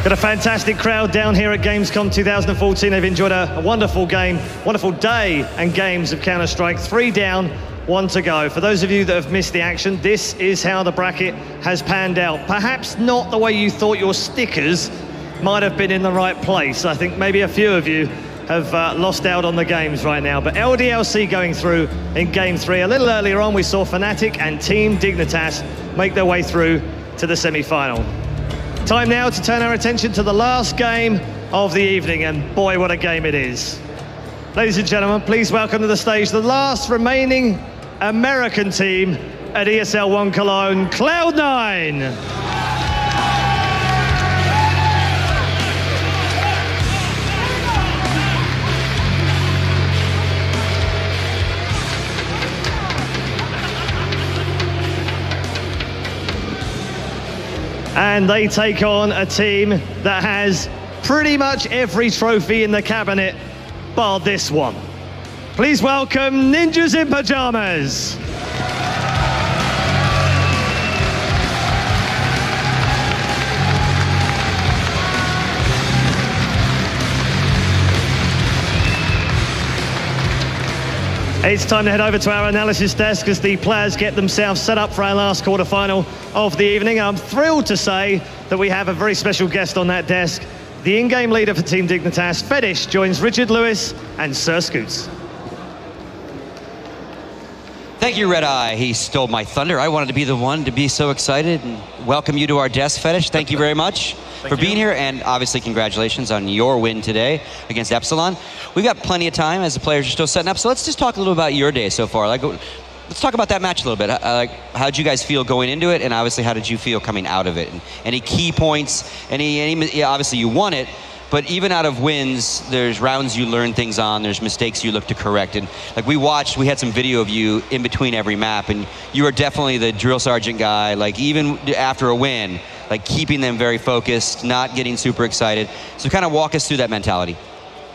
Got a fantastic crowd down here at Gamescom 2014. They've enjoyed a wonderful game, wonderful day and games of Counter-Strike. 3 down, 1 to go. For those of you that have missed the action, this is how the bracket has panned out. Perhaps not the way you thought your stickers might have been in the right place. I think maybe a few of you have lost out on the games right now. But LDLC going through in Game 3. A little earlier on, we saw Fnatic and Team Dignitas make their way through to the semi-final. Time now to turn our attention to the last game of the evening, and boy, what a game it is. Ladies and gentlemen, please welcome to the stage the last remaining American team at ESL 1 Cologne, Cloud9. And they take on a team that has pretty much every trophy in the cabinet, bar this one. Please welcome Ninjas in Pajamas. It's time to head over to our analysis desk as the players get themselves set up for our last quarterfinal of the evening. I'm thrilled to say that we have a very special guest on that desk. The in-game leader for Team Dignitas, Fetish, joins Richard Lewis and Sir Scoots. Thank you, Red Eye. He stole my thunder. I wanted to be the one to be so excited and welcome you to our desk, Fetish. Thank you very much for being here, and obviously congratulations on your win today against Epsilon. We've got plenty of time as the players are still setting up, so let's just talk a little about your day so far. Let's talk about that match a little bit. How did you guys feel going into it, and obviously how did you feel coming out of it? And any key points? Yeah, obviously you won it, but even out of wins, there's rounds you learn things on, there's mistakes you look to correct. And like we had some video of you in between every map, and you were definitely the drill sergeant guy, like even after a win, like keeping them very focused, not getting super excited. So kind of walk us through that mentality.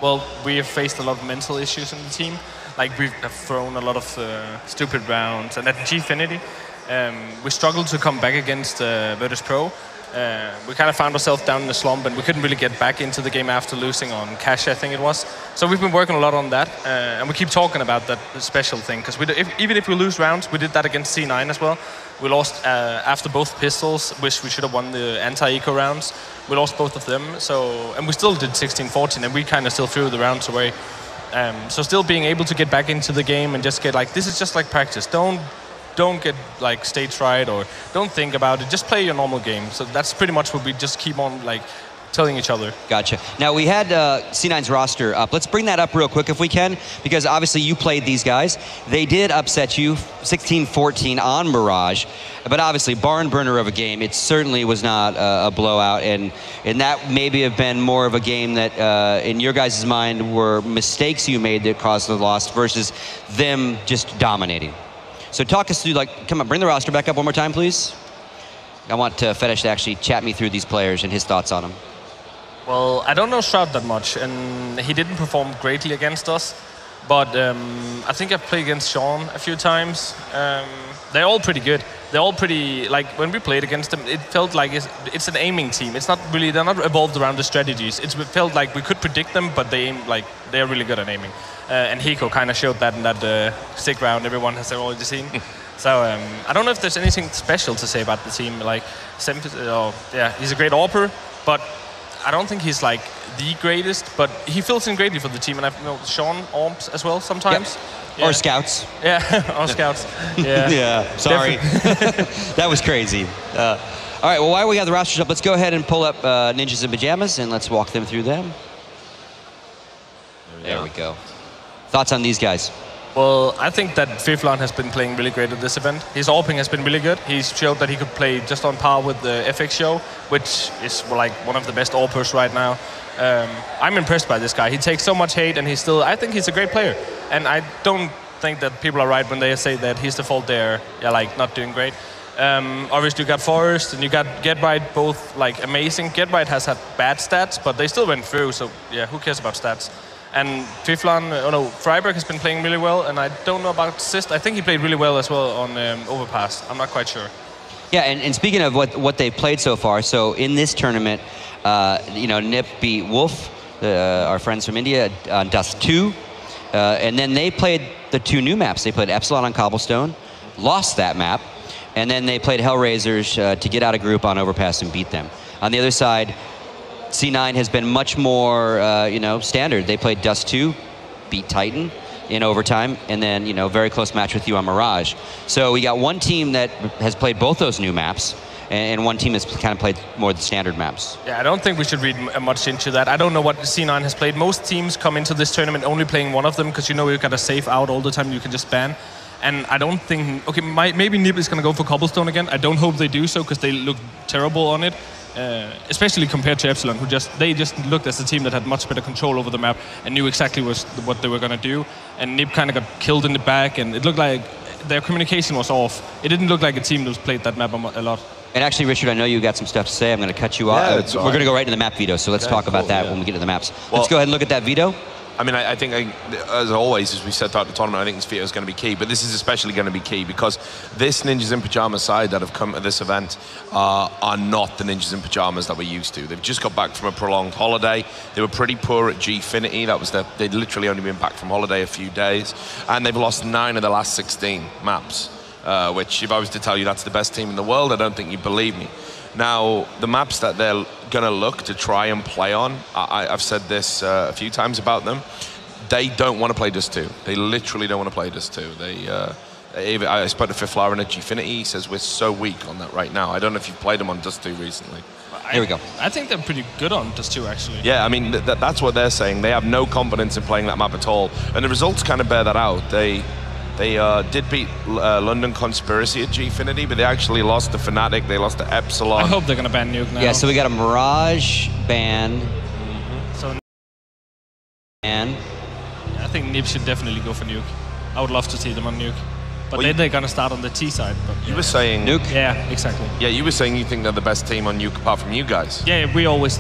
Well, we have faced a lot of mental issues in the team. Like we have thrown a lot of stupid rounds, and at Gfinity, we struggled to come back against Virtus Pro. We kind of found ourselves down in the slump, and we couldn't really get back into the game after losing on Cash, I think it was. So we've been working a lot on that, and we keep talking about that special thing, because even if we lose rounds, we did that against C9 as well. We lost after both pistols, which we should have won the anti-eco rounds. We lost both of them, and we still did 16-14, and we kind of still threw the rounds away. So still being able to get back into the game and just get like, this is just like practice. Don't get like stage fright or don't think about it. Just play your normal game. So that's pretty much what we just keep on like telling each other. Gotcha. Now we had C9's roster up. Let's bring that up real quick if we can, because obviously you played these guys. They did upset you 16-14 on Mirage, but obviously barn burner of a game. It certainly was not a blowout, and that maybe have been more of a game that in your guys' mind were mistakes you made that caused the loss versus them just dominating. So talk us through, like, come on, bring the roster back up one more time, please. I want Fetish to actually chat me through these players and his thoughts on them. Well, I don't know Shroud that much, and he didn't perform greatly against us. But I think I've played against Sean a few times. They're all pretty good. They're all pretty, like, when we played against them, it felt like it's an aiming team. It's not really, they're not evolved around the strategies. It felt like we could predict them, but they aim, like, they're really good at aiming. And Hiko kind of showed that in that sick round everyone has already seen. So I don't know if there's anything special to say about the team. Like, yeah, he's a great AWPer, but I don't think he's like the greatest, but he fills in greatly for the team. And I've known Sean AWPs as well sometimes. Yep. Yeah. Or scouts. Yeah, or scouts. Yeah. Yeah, sorry. That was crazy. All right, well, while we have the rosters up, let's go ahead and pull up Ninjas in Pajamas and let's walk them through them. There we go. Thoughts on these guys? Well, I think that Fiflan has been playing really great at this event. His AWPing has been really good. He's showed that he could play just on par with the FX show, which is like one of the best AWPers right now. I'm impressed by this guy. He takes so much hate, and I think he's a great player. And I don't think that people are right when they say that he's the fault they're like not doing great. Obviously you got Forrest and you got GetRight, both like amazing. GetRight has had bad stats, but they still went through, so yeah, who cares about stats? And Fiflan, Freiburg has been playing really well, and I don't know about Sist. I think he played really well as well on Overpass. I'm not quite sure. Yeah, and speaking of what they've played so far, so in this tournament, you know, NiP beat Wolf, our friends from India, on Dust 2, and then they played the 2 new maps. They played Epsilon on Cobblestone, lost that map, and then they played Hellraisers to get out of group on Overpass and beat them. On the other side, C9 has been much more, you know, standard. They played Dust 2, beat Titan in overtime, and then, you know, very close match with you on Mirage. So we got one team that has played both those new maps, and one team that's kind of played more the standard maps. Yeah, I don't think we should read much into that. I don't know what C9 has played. Most teams come into this tournament only playing one of them, because you know you've got to save out all the time, you can just ban. And I don't think, okay, maybe NiP is going to go for Cobblestone again. I don't hope they do so, because they look terrible on it. Especially compared to Epsilon, they just looked as a team that had much better control over the map and knew exactly what they were going to do. And NiP kind of got killed in the back, and it looked like their communication was off. It didn't look like a team that played that map a lot. And actually, Richard, I know you got some stuff to say. I'm going to cut you off. We're going to go right into the map veto, so let's talk about that when we get to the maps. Well, let's go ahead and look at that veto. I mean, I think, as always, as we said throughout the tournament, I think this veto is going to be key. But this is especially going to be key because this Ninjas in Pyjamas side that have come to this event are not the Ninjas in Pyjamas that we're used to. They've just got back from a prolonged holiday. They were pretty poor at Gfinity. That was they'd literally only been back from holiday a few days. And they've lost 9 of the last 16 maps, which if I was to tell you that's the best team in the world, I don't think you'd believe me. Now, the maps that they're going to look to try and play on, I've said this a few times about them, they don't want to play Dust 2. They literally don't want to play Dust 2. I spoke to Fiflaren at Gfinity, he says we're so weak on that right now. I don't know if you've played them on Dust 2 recently. Here we go. I think they're pretty good on Dust 2, actually. Yeah, I mean, that's what they're saying. They have no confidence in playing that map at all. And the results kind of bear that out. They did beat London Conspiracy at Gfinity, but they actually lost to Fnatic, they lost to Epsilon. I hope they're going to ban Nuke now. Yeah, so we got a Mirage ban. So, And I think NiP should definitely go for Nuke. I would love to see them on Nuke. But then they're going to start on the T side. But you were saying... Nuke? Yeah, exactly. Yeah, you were saying you think they're the best team on Nuke apart from you guys. Yeah, we always...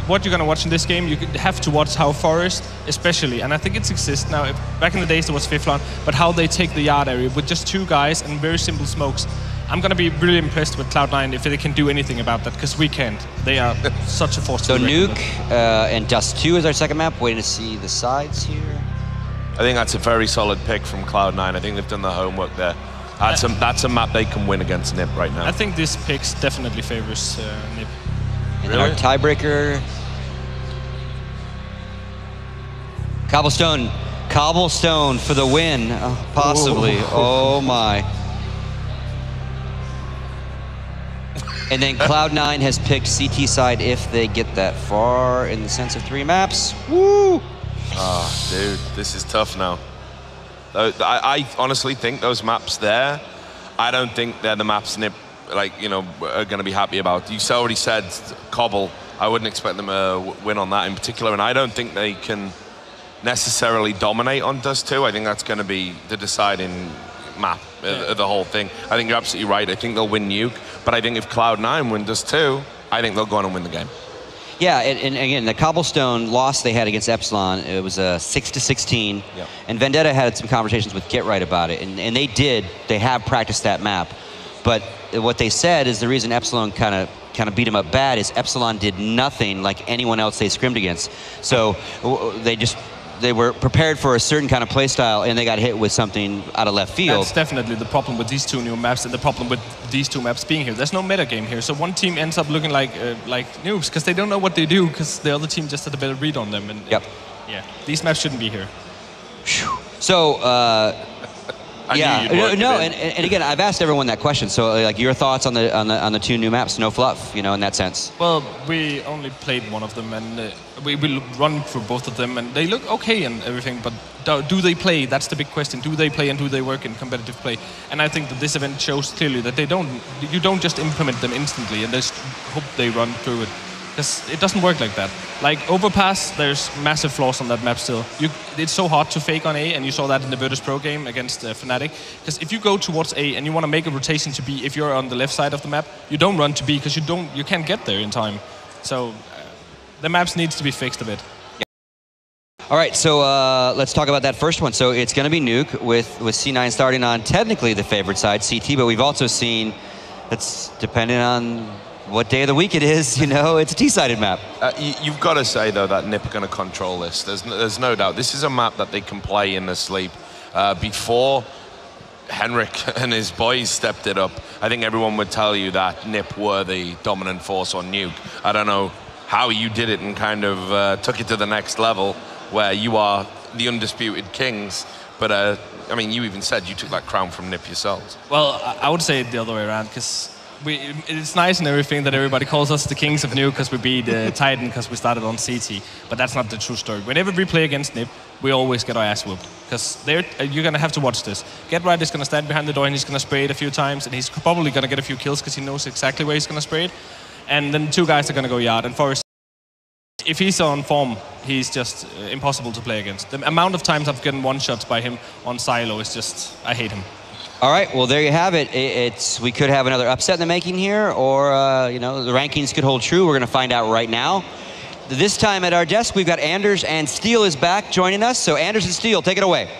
what you're going to watch in this game, you have to watch how Forest, especially, and I think it exists now. Back in the days, there was Fiflon, but how they take the yard area with just 2 guys and very simple smokes. I'm going to be really impressed with Cloud9 if they can do anything about that, because we can't. They are such a force. So Nuke and Dust 2 is our second map. Waiting to see the sides here. I think that's a very solid pick from Cloud9. I think they've done the homework there. That's a map they can win against NiP right now. I think this pick definitely favors NiP. And then our tiebreaker. Cobblestone for the win, possibly. Oh my. And then Cloud9 has picked CT side if they get that far in the sense of 3 maps. Woo! Oh, dude, this is tough now. I honestly think those maps there, I don't think they're the maps NiP, like, you know, are going to be happy about. You already said Cobble. I wouldn't expect them to win on that in particular, and I don't think they can necessarily dominate on Dust 2. I think that's going to be the deciding map of the whole thing. I think you're absolutely right. I think they'll win Nuke, but I think if Cloud9 win Dust 2, I think they'll go on and win the game. Yeah, and again, the Cobblestone loss they had against Epsilon, it was a 6-16, yep. And Vendetta had some conversations with Get Right about it, and they have practiced that map, but what they said is the reason Epsilon kind of beat them up bad is Epsilon did nothing like anyone else they scrimmed against, so they were prepared for a certain kind of play style, and they got hit with something out of left field. That's definitely the problem with these 2 new maps, and the problem with these 2 maps being here. There's no meta game here, so one team ends up looking like noobs because they don't know what they do because the other team just had a better read on them. And yep. Yeah, these maps shouldn't be here. So. Yeah, and again, I've asked everyone that question. So, like, your thoughts on the 2 new maps? No fluff, you know, in that sense. Well, we only played one of them, and we will run through both of them, and they look okay and everything. But do they play? That's the big question. Do they play, and do they work in competitive play? And I think that this event shows clearly that they don't. You don't just implement them instantly and just hope they run through it. Because it doesn't work like that. Like Overpass, there's massive flaws on that map still. It's so hard to fake on A, and you saw that in the Virtus Pro game against Fnatic. Because if you go towards A and you want to make a rotation to B, if you're on the left side of the map, you don't run to B because you can't get there in time. So the maps needs to be fixed a bit. All right, so let's talk about that first one. So it's going to be Nuke with C9 starting on technically the favorite side, CT, but we've also seen It's depending on what day of the week it is, you know, it's a T-sided map. You've got to say, though, that NiP are going to control this. There's no doubt. This is a map that they can play in their sleep. Before Henrik and his boys stepped it up, I think everyone would tell you that NiP were the dominant force on Nuke. I don't know how you did it and kind of took it to the next level where you are the undisputed kings. But, I mean, you even said you took that crown from NiP yourselves. Well, I would say it the other way around, because it's nice and everything that everybody calls us the kings of Nuke because we beat Titan because we started on CT, but that's not the true story. Whenever we play against NiP, we always get our ass whooped, because you're going to have to watch this. GetRight is going to stand behind the door and he's going to spray it a few times, and he's probably going to get a few kills because he knows exactly where he's going to spray it. And then two guys are going to go yard, and Forrest, if he's on form, he's just impossible to play against. The amount of times I've gotten one-shots by him on silo is just, I hate him. All right, well, there you have it. We could have another upset in the making here, or, you know, the rankings could hold true. We're going to find out right now. This time at our desk, we've got Anders, and Steel is back joining us. So Anders and Steel, take it away.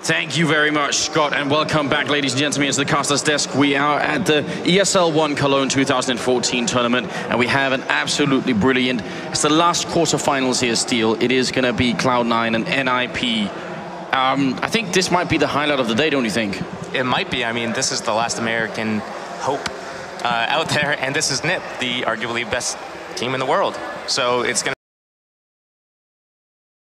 Thank you very much, Scott, and welcome back, ladies and gentlemen, to the Caster's Desk. We are at the ESL 1 Cologne 2014 tournament, and we have an absolutely brilliant... It's the last quarterfinals here, Steel. It is going to be Cloud9 and NiP. I think this might be the highlight of the day, don't you think? It might be. I mean, this is the last American hope out there, and this is NiP, the arguably best team in the world. So it's going to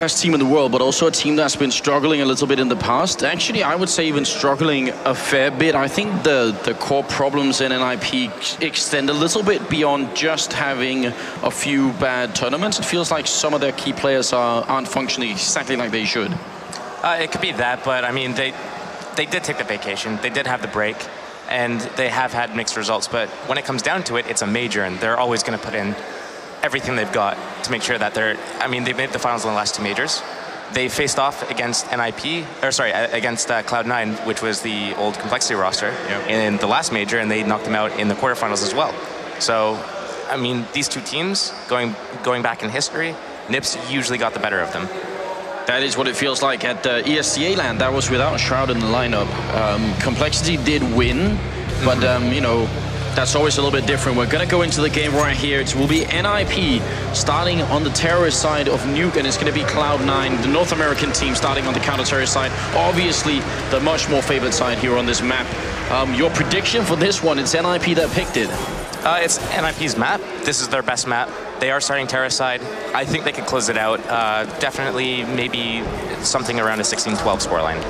be best team in the world, but also a team that's been struggling a little bit in the past. Actually, I would say even struggling a fair bit. I think the core problems in NiP extend a little bit beyond just having a few bad tournaments. It feels like some of their key players aren't functioning exactly like they should. It could be that, but I mean, they did take the vacation, they did have the break, and they have had mixed results. But when it comes down to it, it's a major, and they're always going to put in everything they've got to make sure that they're... I mean, they've made the finals in the last two majors. They faced off against NiP, or sorry, against Cloud9, which was the old Complexity roster, in the last major, and they knocked them out in the quarterfinals as well. So, I mean, these two teams, going back in history, NiP's usually got the better of them. That is what it feels like at ESCA land. That was without Shroud in the lineup. Complexity did win, but you know, that's always a little bit different. We're gonna go into the game right here. It will be NiP starting on the terrorist side of Nuke, and it's gonna be Cloud9, the North American team, starting on the counter-terrorist side. Obviously, the much more favored side here on this map. Your prediction for this one, it's NiP that picked it. It's NiP's map. This is their best map. They are starting terrorist side. I think they could close it out. Definitely maybe something around a 16-12 scoreline.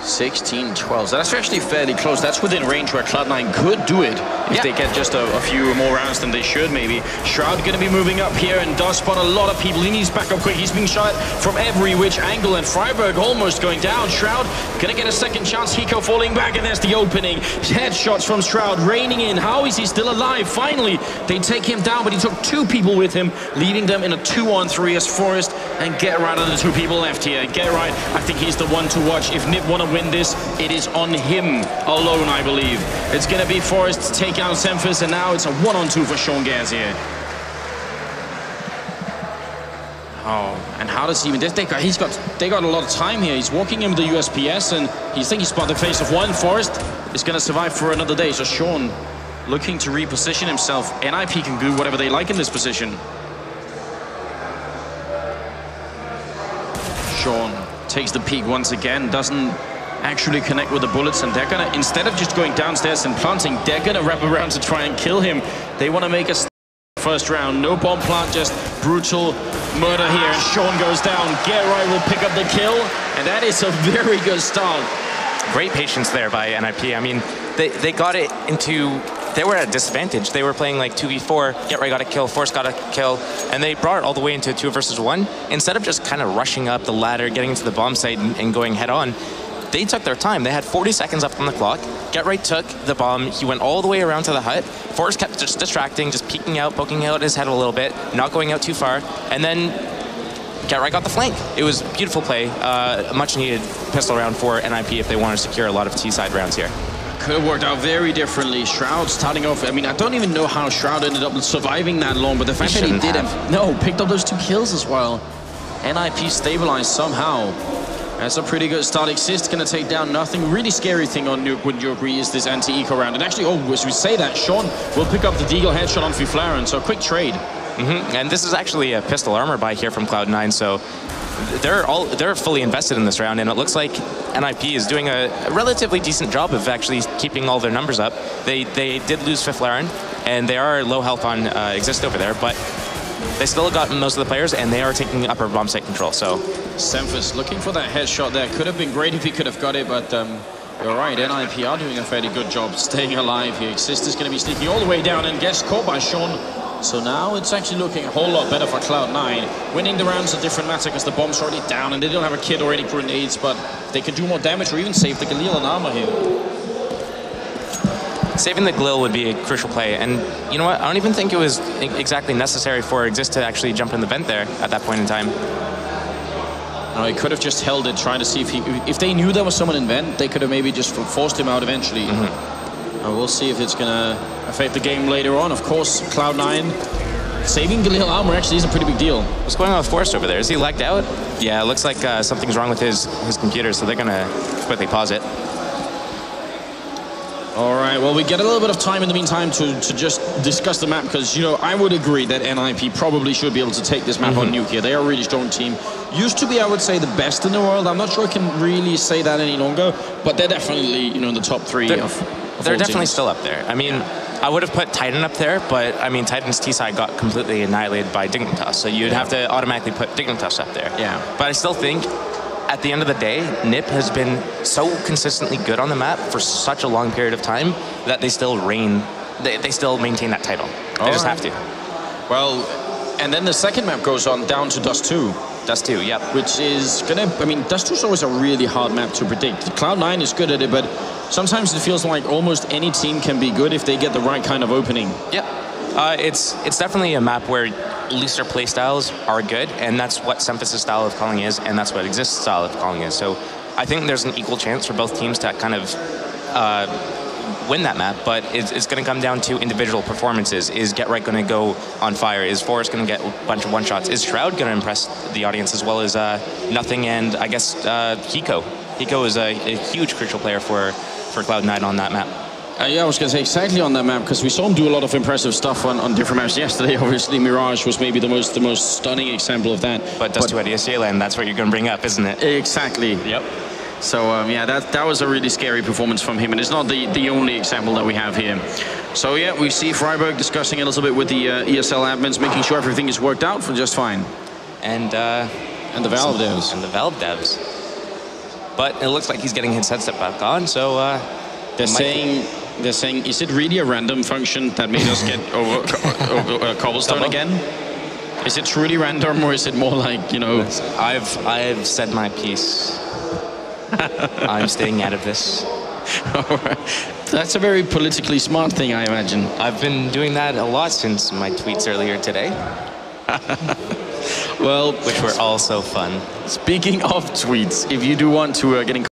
16-12. That's actually fairly close. That's within range where Cloud9 could do it if they get just a few more rounds than they should, maybe. Shroud going to be moving up here and does spot a lot of people. He needs back up quick. He's being shot from every which angle, and Freiburg almost going down. Shroud going to get a second chance. Hiko falling back, and there's the opening. Headshots from Shroud raining in. How is he still alive? Finally, they take him down, but he took two people with him, leaving them in a 2-on-3 as Forrest and GetRight are the two people left here. GetRight, I think he's the one to watch. If NiP want to win this, it is on him alone, I believe. It's going to be Forrest to take out Semphis, and now it's a 1-on-2 for Sean Gaz here. Oh, and how does he even... They got a lot of time here. He's walking in with the USPS, and he's thinking he's spot the face of one. Forrest is going to survive for another day. So Sean looking to reposition himself. NiP can do whatever they like in this position. Sean takes the peek once again, doesn't actually connect with the bullets, and they're gonna, instead of just going downstairs and planting, they're gonna wrap around to try and kill him. They want to make a first round. No bomb plant, just brutal murder here, and Sean goes down. GetRight will pick up the kill, and that is a very good start. Great patience there by NiP. I mean, they got it into... They were at a disadvantage. They were playing like 2v4, GetRight got a kill, Force got a kill, and they brought it all the way into 2 versus 1. Instead of just kind of rushing up the ladder, getting into the bomb site and going head on, they took their time. They had 40 seconds up on the clock. GetRight took the bomb. He went all the way around to the hut. Force kept just distracting, just peeking out, poking out his head a little bit, not going out too far, and then GetRight got the flank. It was beautiful play, a much needed pistol round for NiP if they want to secure a lot of T-side rounds here. Could have worked out very differently. Shroud starting off, I mean, I don't even know how Shroud ended up surviving that long, but the fact that he did picked up those 2 kills as well. NiP stabilized somehow. That's a pretty good start. Exist gonna take down nothing. Really scary thing on Nuke, would you agree, is this anti-eco round. And actually, as we say that, Sean will pick up the Deagle headshot on Fiflaren, so a quick trade. And this is actually a pistol armor buy here from Cloud9, so they're fully invested in this round, and it looks like NiP is doing a relatively decent job of actually keeping all their numbers up. They did lose Fiflaren, and they are low health on Exist over there, but they still got most of the players, and they are taking upper bomb site control. So Semphis looking for that headshot there. Could have been great if he could have got it, but you're right, NiP are doing a fairly good job staying alive here. Exist is going to be sneaking all the way down and gets caught by Sean. So now it's actually looking a whole lot better for Cloud9. Winning the round's a different matter because the bomb's already down and they don't have a kit or any grenades, but they can do more damage or even save the Galil and armor here. saving the Galil would be a crucial play, and you know what? I don't even think it was exactly necessary for Exist to actually jump in the vent there at that point in time. No, he could have just held it, trying to see if they knew there was someone in vent, they could have maybe just forced him out eventually. We'll see if it's gonna affect the game later on. Of course, Cloud9 saving Galil armor actually is a pretty big deal. What's going on with Forrest over there? Is he lagged out? Yeah, it looks like something's wrong with his computer, so they're gonna quickly pause it. All right, well, we get a little bit of time in the meantime to just discuss the map, because, you know, I would agree that NiP probably should be able to take this map on Nuke here. They are a really strong team. Used to be, I would say, the best in the world. I'm not sure I can really say that any longer, but they're definitely, you know, in the top three they're definitely still up there. I mean, I would have put Titan up there, but, I mean, Titan's T-side got completely annihilated by Dignitas, so you'd have to automatically put Dignitas up there. Yeah. But I still think, at the end of the day, NiP has been so consistently good on the map for such a long period of time that they still reign, they still maintain that title. They just have to. Well, and then the second map goes on down to Dust 2. Dust 2, yep. Which is gonna, I mean, Dust 2 is always a really hard map to predict. Cloud9 is good at it, but sometimes it feels like almost any team can be good if they get the right kind of opening. Yep. It's definitely a map where looser playstyles are good, and that's what Semphis' style of calling is, and that's what Exist's style of calling is. So I think there's an equal chance for both teams to kind of win that map, but it's going to come down to individual performances. Is Get Right going to go on fire? Is Forrest going to get a bunch of one-shots? Is Shroud going to impress the audience, as well as Nothing and, I guess, Hiko? Hiko is a huge crucial player for Cloud9 on that map. Yeah, I was going to say exactly on that map, because we saw him do a lot of impressive stuff on different maps yesterday. Obviously, Mirage was maybe the most stunning example of that. But Dust 2 at ESL, and that's what you're going to bring up, isn't it? Exactly. Yep. So, yeah, that was a really scary performance from him, and it's not the only example that we have here. So, yeah, we see Freiburg discussing a little bit with the ESL admins, making sure everything is worked out for just fine. And the Valve devs. And the Valve devs. But it looks like he's getting his headset back on, so... They're saying, is it really a random function that made us get over Cobblestone again? Is it truly random, or is it more like, you know... I've said my piece. I'm staying out of this. All right. That's a very politically smart thing, I imagine. I've been doing that a lot since my tweets earlier today. Well... Which were also fun. Speaking of tweets, if you do want to get in...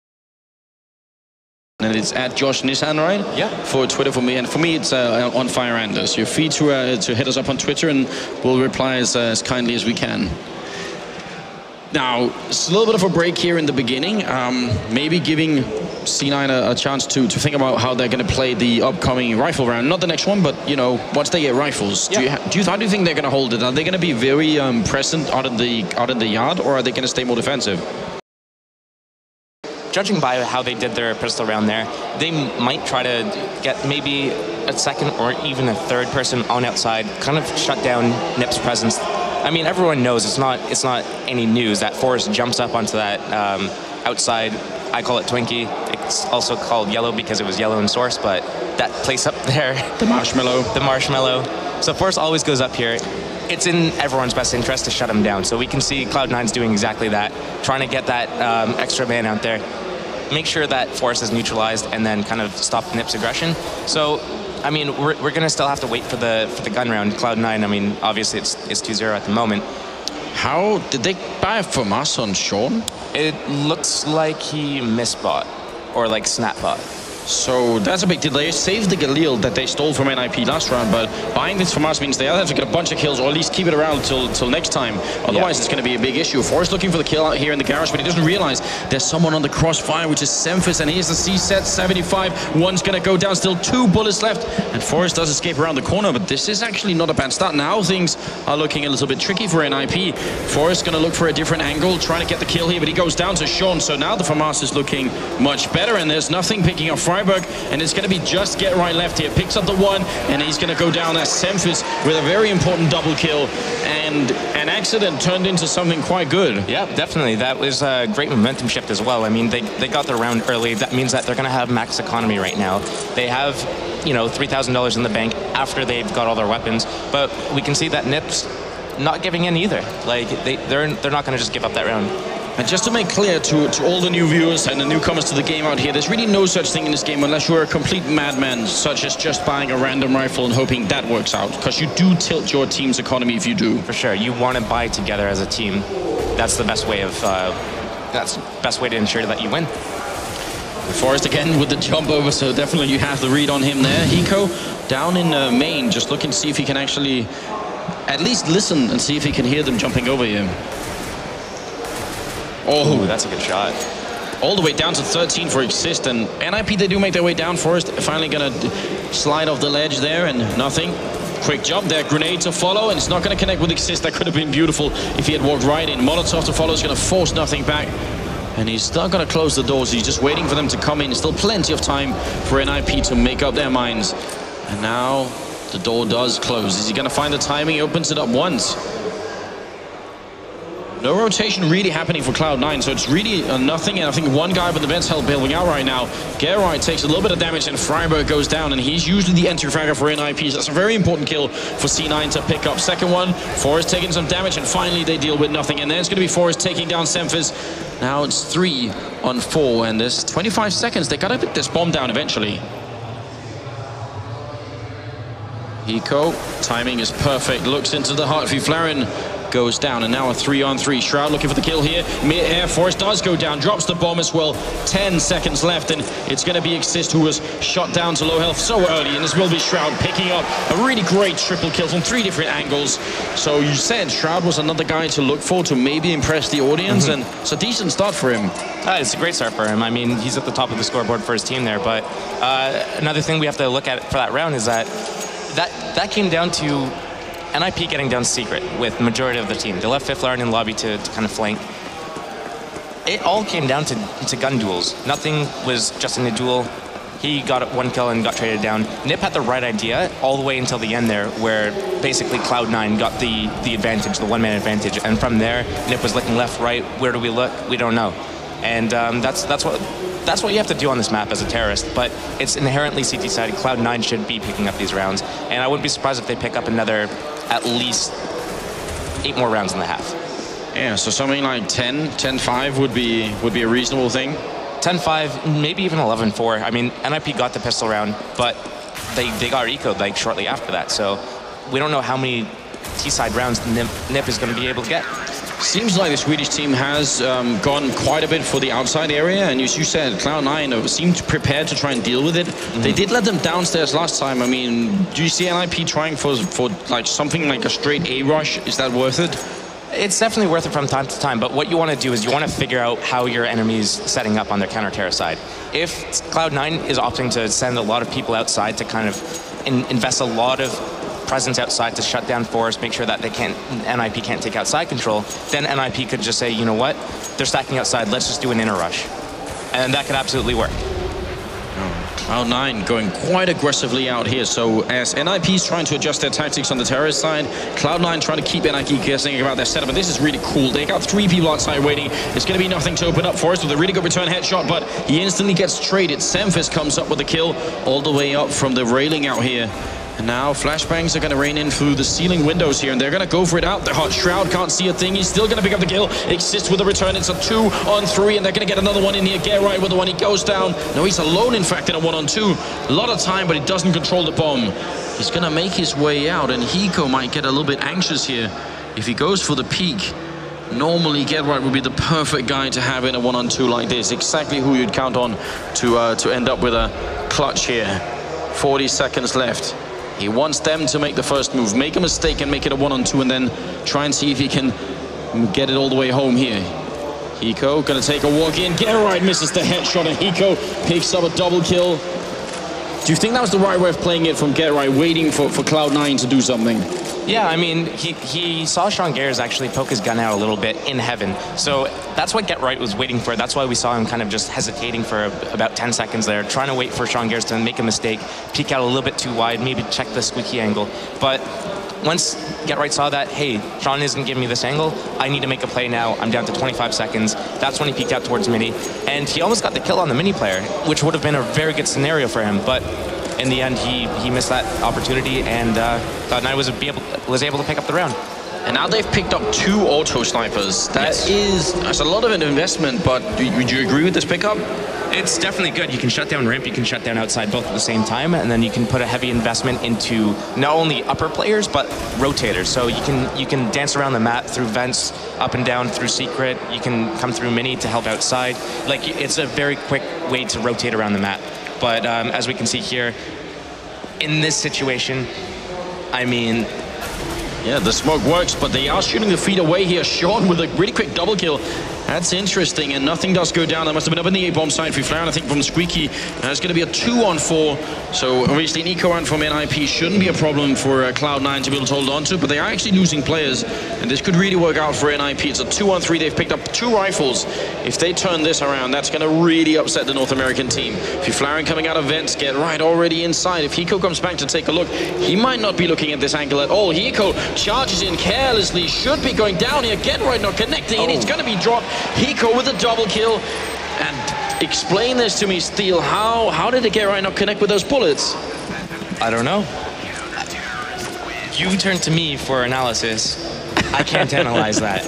And it's at Josh Nissan, right? Yeah. For Twitter for me, and for me it's on Fire Anders. You're free to hit us up on Twitter, and we'll reply as kindly as we can. Now, it's a little bit of a break here in the beginning. Maybe giving C9 a chance to think about how they're going to play the upcoming rifle round. Not the next one, but, you know, once they get rifles. Yeah. How do you think they're going to hold it? Are they going to be very present out in the yard, or are they going to stay more defensive? Judging by how they did their pistol round there, they might try to get maybe a second or even a third person on outside, kind of shut down NiP's presence. I mean, everyone knows it's not any news that Forrest jumps up onto that outside. I call it Twinkie. It's also called Yellow because it was yellow in source, but that place up there. The marshmallow. The marshmallow. So Forrest always goes up here. It's in everyone's best interest to shut him down. So we can see Cloud9's doing exactly that, trying to get that extra man out there, make sure that Forrest is neutralized, and then kind of stop NiP's aggression. So, I mean, we're going to still have to wait for the gun round. Cloud9, I mean, obviously it's 2-0 at the moment. How did they buy from us on Sean? It looks like he misbought, or like snapbought. So that's a big deal. They saved the Galil that they stole from NiP last round, but buying this from us means they either have to get a bunch of kills or at least keep it around till next time. Otherwise, it's going to be a big issue. Forrest looking for the kill out here in the garage, but he doesn't realize there's someone on the crossfire, which is Semphis, and here's the C-set, 75. One's going to go down, still 2 bullets left, and Forrest does escape around the corner, but this is actually not a bad start. Now things are looking a little bit tricky for NiP. Forrest going to look for a different angle, trying to get the kill here, but he goes down to Sean, so now the FAMAS is looking much better, and there's nothing picking up Freiburg, and it's going to be just get right left here. Picks up the 1, and he's going to go down as Semphis with a very important double kill, and an accident turned into something quite good. Yeah, definitely. That was a great momentum shift as well. I mean, they got their round early. That means that they're going to have max economy right now. They have, you know, $3,000 in the bank after they've got all their weapons, but we can see that NiP's not giving in either. Like, they're not going to just give up that round. And just to make clear to all the new viewers and the newcomers to the game out here, there's really no such thing in this game unless you're a complete madman, such as just buying a random rifle and hoping that works out, because you do tilt your team's economy if you do. For sure, you want to buy together as a team. That's the best way of to ensure that you win. Forrest again with the jump over, so definitely you have the read on him there. Hiko down in main, just looking to see if he can actually at least listen and see if he can hear them jumping over him. Oh, that's a good shot. All the way down to 13 for Exist, and NiP, they do make their way down. Forrest finally gonna slide off the ledge there, and nothing. Quick jump there, grenade to follow, and it's not gonna connect with Exist. That could have been beautiful if he had walked right in. Molotov to follow is gonna force nothing back, and he's not gonna close the doors. He's just waiting for them to come in. Still plenty of time for NiP to make up their minds. And now the door does close. Is he gonna find the timing? He opens it up once. No rotation really happening for Cloud9, so it's really nothing, and I think one guy with the vents help building out right now. Gerard takes a little bit of damage, and Freiburg goes down, and he's usually the entry fragger for NiP, so that's a very important kill for C9 to pick up. Second one, Forrest taking some damage, and finally they deal with nothing, and then it's going to be Forrest taking down Semphis. Now it's 3 on 4, and there's 25 seconds. They got to put this bomb down eventually. Hiko, timing is perfect, looks into the heart. Flaren goes down, and now a 3-on-3. Shroud looking for the kill here. Mid-air, Forrest does go down, drops the bomb as well. 10 seconds left, and it's going to be Exist who was shot down to low health so early, and this will be Shroud picking up a really great triple kill from 3 different angles. So you said Shroud was another guy to look for to maybe impress the audience, and it's a decent start for him. It's a great start for him. I mean, he's at the top of the scoreboard for his team there, but another thing we have to look at for that round is that came down to NiP getting down secret with the majority of the team. They left Flaren in lobby to kind of flank. It all came down to gun duels. Nothing was just in a duel. He got 1 kill and got traded down. NiP had the right idea all the way until the end there, where basically Cloud9 got the advantage, the one-man advantage. And from there, NiP was looking left, right. Where do we look? We don't know. And that's what you have to do on this map as a terrorist, but it's inherently CT-sided. Cloud9 should be picking up these rounds, and I wouldn't be surprised if they pick up another at least 8 more rounds in the half. Yeah, so something like 10-5 would be a reasonable thing. 10-5, maybe even 11-4. I mean, NiP got the pistol round, but they got eco'd like shortly after that, so we don't know how many T-side rounds NiP is going to be able to get. Seems like the Swedish team has gone quite a bit for the outside area, and as you said, Cloud9 seemed prepared to try and deal with it. They did let them downstairs last time. I mean, do you see NiP trying for like something like a straight A rush? Is that worth it? It's definitely worth it from time to time, but what you want to do is you want to figure out how your enemy's setting up on their counter-terror side. If Cloud9 is opting to send a lot of people outside to kind of invest a lot of presence outside to shut down Forrest, make sure that NiP can't take outside control, then NiP could just say, you know what, they're stacking outside, let's just do an inner rush. And that could absolutely work. Cloud9 going quite aggressively out here, so as NiP is trying to adjust their tactics on the terrorist side, Cloud9 trying to keep NiP guessing about their setup, and this is really cool. They got 3 people outside waiting. It's going to be nothing to open up Forrest with a really good return headshot, but he instantly gets traded. Semphis comes up with the kill all the way up from the railing out here. And now flashbangs are going to rain in through the ceiling windows here, and they're going to go for it out. The hot Shroud can't see a thing. He's still going to pick up the kill. Exists with a return. It's a 2-on-3, and they're going to get another one in here. Get right with the one. He goes down. No, he's alone, in fact, in a 1-on-2. A lot of time, but he doesn't control the bomb. He's going to make his way out, and Hiko might get a little bit anxious here if he goes for the peek. Normally, Get Right would be the perfect guy to have in a 1-on-2 like this. Exactly who you'd count on to end up with a clutch here. 40 seconds left. He wants them to make the first move, make a mistake and make it a 1-on-2, and then try and see if he can get it all the way home here. Hiko gonna take a walk in. Get Right misses the headshot, and Hiko picks up a double kill. Do you think that was the right way of playing it from Get Right, waiting for Cloud9 to do something? Yeah, I mean, he saw Sean Gares actually poke his gun out a little bit in heaven. So that's what Get Right was waiting for. That's why we saw him kind of just hesitating for about 10 seconds there, trying to wait for Sean Gares to make a mistake, peek out a little bit too wide, maybe check the squeaky angle. But once Get Right saw that, hey, Sean isn't giving me this angle, I need to make a play now, I'm down to 25 seconds. That's when he peeked out towards Mini. And he almost got the kill on the Mini player, which would have been a very good scenario for him. But in the end, he missed that opportunity, and Cloud9 was able to pick up the round. And now they've picked up 2 auto snipers. That's a lot of an investment, but would you agree with this pickup? It's definitely good. You can shut down ramp, you can shut down outside both at the same time, and then you can put a heavy investment into not only upper players, but rotators. So you can dance around the map through vents, up and down through secret. You can come through Mini to help outside. Like, it's a very quick way to rotate around the map. But as we can see here, in this situation, I mean... Yeah, the smoke works, but they are shooting the feet away here. Sean with a really quick double kill. That's interesting, and nothing does go down. That must have been up in the A-bomb side for Flaren, I think, from Squeaky. It's going to be a 2-on-4. So obviously an eco round from NiP shouldn't be a problem for Cloud9 to be able to hold on to, but they are actually losing players, and this could really work out for NiP. It's a 2-on-3. They've picked up 2 rifles. If they turn this around, that's going to really upset the North American team. Flaren coming out of vents, Get Right already inside. If Hiko comes back to take a look, he might not be looking at this angle at all. Hiko charges in carelessly, should be going down here. Get Right not connecting, and it's going to be dropped. Hiko with a double kill. And explain this to me, Steel. How did it Get Right not connect with those bullets? I don't know. You turned to me for analysis. I can't analyze that.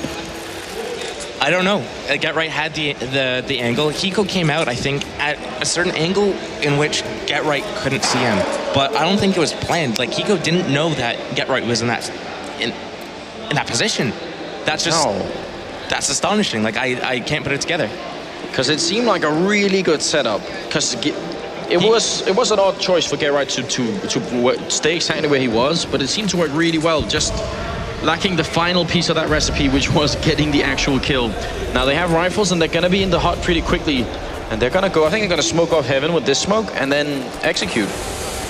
I don't know. Get Right had the angle. Hiko came out, I think, at a certain angle in which Get Right couldn't see him. But I don't think it was planned. Like, Hiko didn't know that Get Right was in that position. That's just... No. That's astonishing. Like, I can't put it together. Because it seemed like a really good setup. Because it was an odd choice for Get Right to stay exactly where he was, but it seemed to work really well. Just lacking the final piece of that recipe, which was getting the actual kill. Now they have rifles, and they're going to be in the hut pretty quickly. And they're going to go, I think they're going to smoke off heaven with this smoke, and then execute.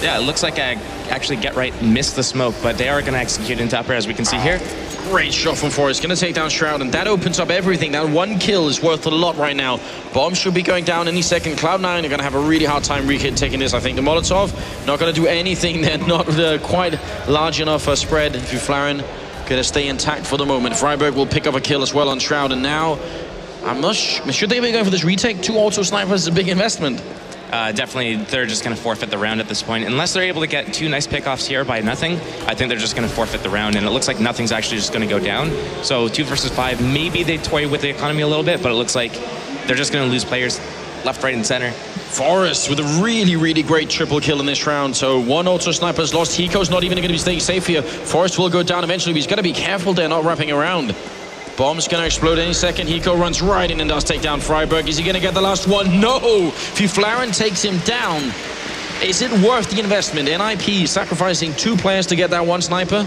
Yeah, it looks like actually Get Right missed the smoke, but they are going to execute into upper, as we can see here. Great shot from Forrest, going to take down Shroud, and that opens up everything. That 1 kill is worth a lot right now. Bomb should be going down any second. Cloud9 are going to have a really hard time taking this, I think. The Molotov, not going to do anything. They're not quite large enough for spread. Flaren going to stay intact for the moment. Freiburg will pick up a kill as well on Shroud, and now, I'm not sure. Should they be going for this retake? 2 auto snipers is a big investment. Definitely, they're just going to forfeit the round at this point. Unless they're able to get 2 nice pickoffs here by nothing, I think they're just going to forfeit the round. And it looks like nothing's actually just going to go down. So 2 versus 5, maybe they toy with the economy a little bit, but it looks like they're just going to lose players left, right, and center. Forrest with a really, really great triple kill in this round. So 1 auto sniper's lost. Hiko's not even going to be staying safe here. Forrest will go down eventually, but he's got to be careful there, not wrapping around. Bomb's going to explode any second. Hiko runs right in and does take down Freiburg. Is he going to get the last one? No! Flaren takes him down. Is it worth the investment? NiP sacrificing 2 players to get that 1 sniper?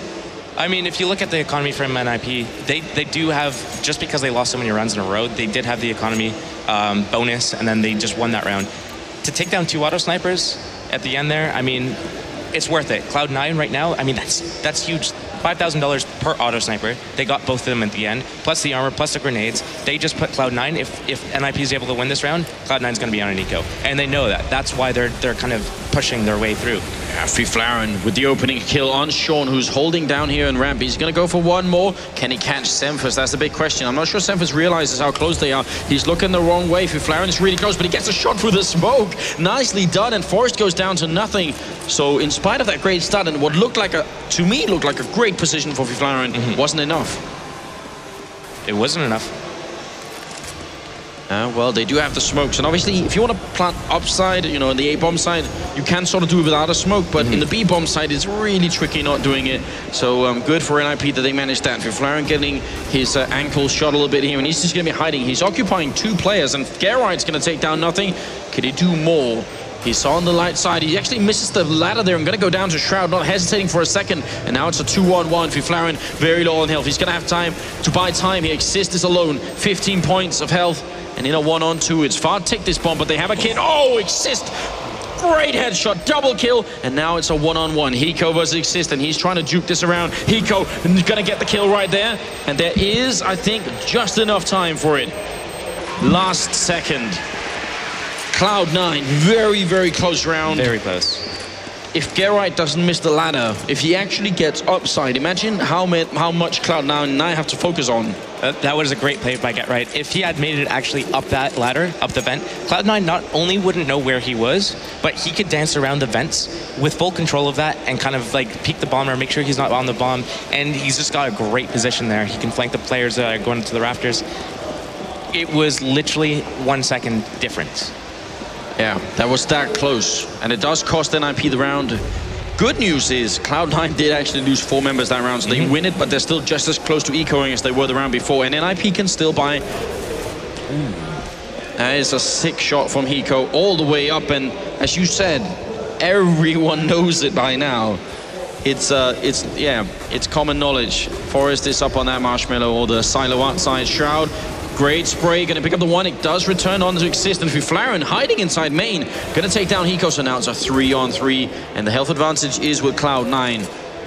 I mean, if you look at the economy from NiP, they do have, just because they lost so many runs in a row, they did have the economy bonus, and then they just won that round. To take down 2 auto snipers at the end there, I mean, it's worth it. Cloud9 right now, I mean, that's huge. $5,000 per auto sniper. They got both of them at the end, plus the armor, plus the grenades. They just put Cloud9. If NiP is able to win this round, Cloud9's going to be on an eco, and they know that. That's why they're kind of pushing their way through. Flaren with the opening kill on Sean, who's holding down here in ramp. He's going to go for 1 more. Can he catch Semphus? That's the big question. I'm not sure Semphus realizes how close they are. He's looking the wrong way. Flaren is really close, but he gets a shot through the smoke. Nicely done, and Forrest goes down to nothing. So in spite of that great start and what looked like to me looked like a great position for Flaren, wasn't enough. It wasn't enough. Well, they do have the smokes, and obviously, if you want to plant upside, you know, in the A-bomb side, you can sort of do it without a smoke, but in the B-bomb side, it's really tricky not doing it. So good for NiP that they managed that. Fiflaren getting his ankle shot a little bit here, and he's just going to be hiding. He's occupying 2 players, and Gerrite's going to take down nothing. Could he do more? He's on the light side. He actually misses the ladder there. I'm going to go down to Shroud, not hesitating for a second. And now it's a 2-on-1. Fiflaren very low on health. He's going to have time to buy time here. Exist is alone. 15 points of health. And in a 1-on-2, it's far tick this bomb, but they have a kid. Oh, Exist! Great headshot, double kill. And now it's a 1-on-1. Hiko versus Exist, and he's trying to juke this around. Hiko going to get the kill right there. And there is, I think, just enough time for it. Last second. Cloud9, very, very close round. Very close. If Gerrite doesn't miss the ladder, if he actually gets upside, imagine how much Cloud9 have to focus on. That was a great play by Gerrite. If he had made it actually up that ladder, up the vent, Cloud9 not only wouldn't know where he was, but he could dance around the vents with full control of that and kind of like peek the bomber, make sure he's not on the bomb, and he's just got a great position there. He can flank the players going into the rafters. It was literally 1 second difference. Yeah, that was that close, and it does cost NiP the round. Good news is Cloud9 did actually lose 4 members that round, so they win it, but they're still just as close to ecoing as they were the round before, and NiP can still buy. That is a sick shot from Hiko all the way up, and as you said, everyone knows it by now. It's common knowledge. Forest is up on that marshmallow, or the silo outside. Shroud. Great spray, gonna pick up the 1. It does return on to Exist, and Fiflaren hiding inside main. Gonna take down Hiko, so now it's a 3-on-3, and the health advantage is with Cloud9.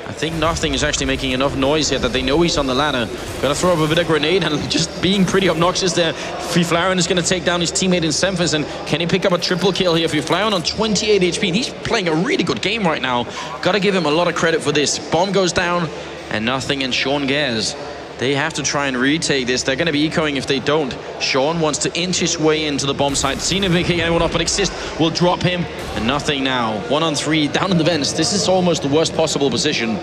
I think nothing is actually making enough noise here that they know he's on the ladder. Gonna throw up a bit of grenade and just being pretty obnoxious there. Fiflaren is gonna take down his teammate in Semphis, and can he pick up a triple kill here? Fiflaren on 28 HP, and he's playing a really good game right now. Gotta give him a lot of credit for this. Bomb goes down, and nothing, and Sean Gares. They have to try and retake this. They're going to be ecoing if they don't. Sean wants to inch his way into the bomb site. Seen him picking anyone up, but Exist will drop him. And nothing now. 1-on-3, down in the vents. This is almost the worst possible position.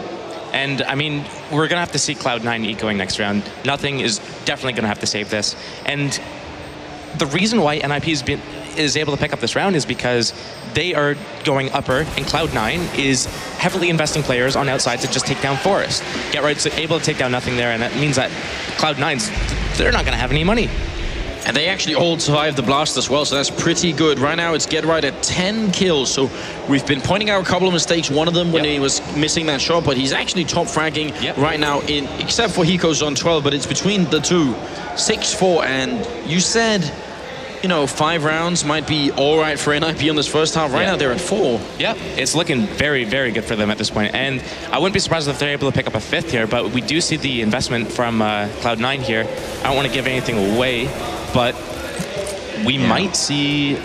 And, I mean, we're going to have to see Cloud9 ecoing next round. Nothing is definitely going to have to save this. And the reason why NiP is able to pick up this round is because they are going upper, and Cloud9 is heavily investing players on outside to just take down Forest. Gerrite's able to take down nothing there, and that means that Cloud9's, they're not going to have any money. And they actually all survived the blast as well, so that's pretty good. Right now, it's Gerrite at 10 kills, so we've been pointing out a couple of mistakes. One of them when he was missing that shot, but he's actually top fragging right now, except for Hiko's on 12, but it's between the two. 6-4, and you said, you know, 5 rounds might be all right for NiP on this first half. Right now, they're at 4. Yeah, it's looking very, very good for them at this point. And I wouldn't be surprised if they're able to pick up a 5th here, but we do see the investment from Cloud9 here. I don't want to give anything away, but we might see...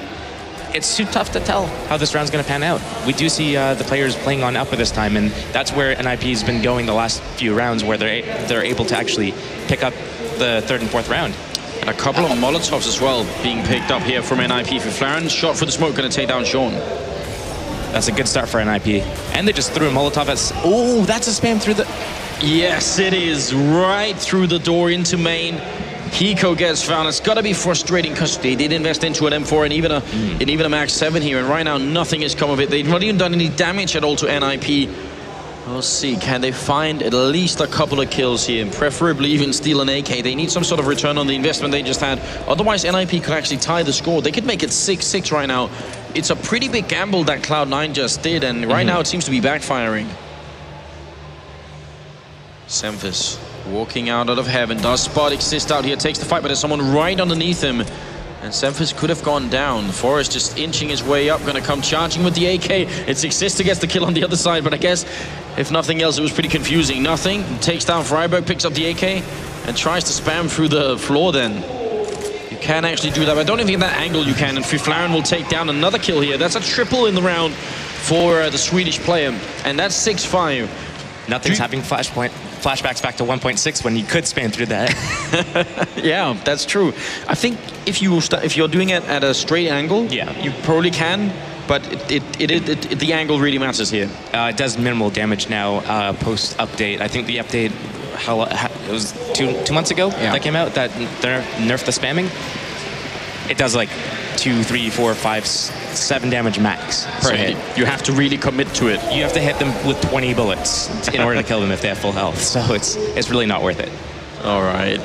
It's too tough to tell how this round's going to pan out. We do see the players playing on upper this time, and that's where NiP's been going the last few rounds, where they're able to actually pick up the 3rd and 4th round. And a couple of Molotovs as well being picked up here from NiP. Fiflaren shot for the smoke, going to take down Sean. That's a good start for NiP. And they just threw a Molotov at... Oh, that's a spam through the... Yes, it is. Right through the door into main. Hiko gets found. It's got to be frustrating because they did invest into an M4 and even a Max 7 here. And right now, nothing has come of it. They've not even done any damage at all to NiP. We'll see, can they find at least a couple of kills here, preferably even steal an AK. They need some sort of return on the investment they just had. Otherwise, NiP could actually tie the score. They could make it 6-6 right now. It's a pretty big gamble that Cloud9 just did, and right now it seems to be backfiring. Semphis walking out of heaven, does spot Exist out here, takes the fight, but there's someone right underneath him. And Semphis could have gone down. Forrest just inching his way up, gonna come charging with the AK. It's Exist who gets the kill on the other side, but I guess, if nothing else, it was pretty confusing. Nothing, takes down Freiberg, picks up the AK, and tries to spam through the floor then. You can actually do that, but I don't even think that angle you can, and Fiflaren will take down another kill here. That's a triple in the round for the Swedish player, and that's 6-5. Nothing's having flashbacks back to 1.6 when you could spam through that. Yeah, that's true. I think if you're doing it at a straight angle, you probably can, but the angle really matters here. It does minimal damage now post update. I think the update it was two months ago that came out that they nerfed the spamming. it does like 2, 3, 4, 5, 7 damage max per hit. You have to really commit to it. You have to hit them with 20 bullets in order to kill them if they have full health. So it's really not worth it. All right.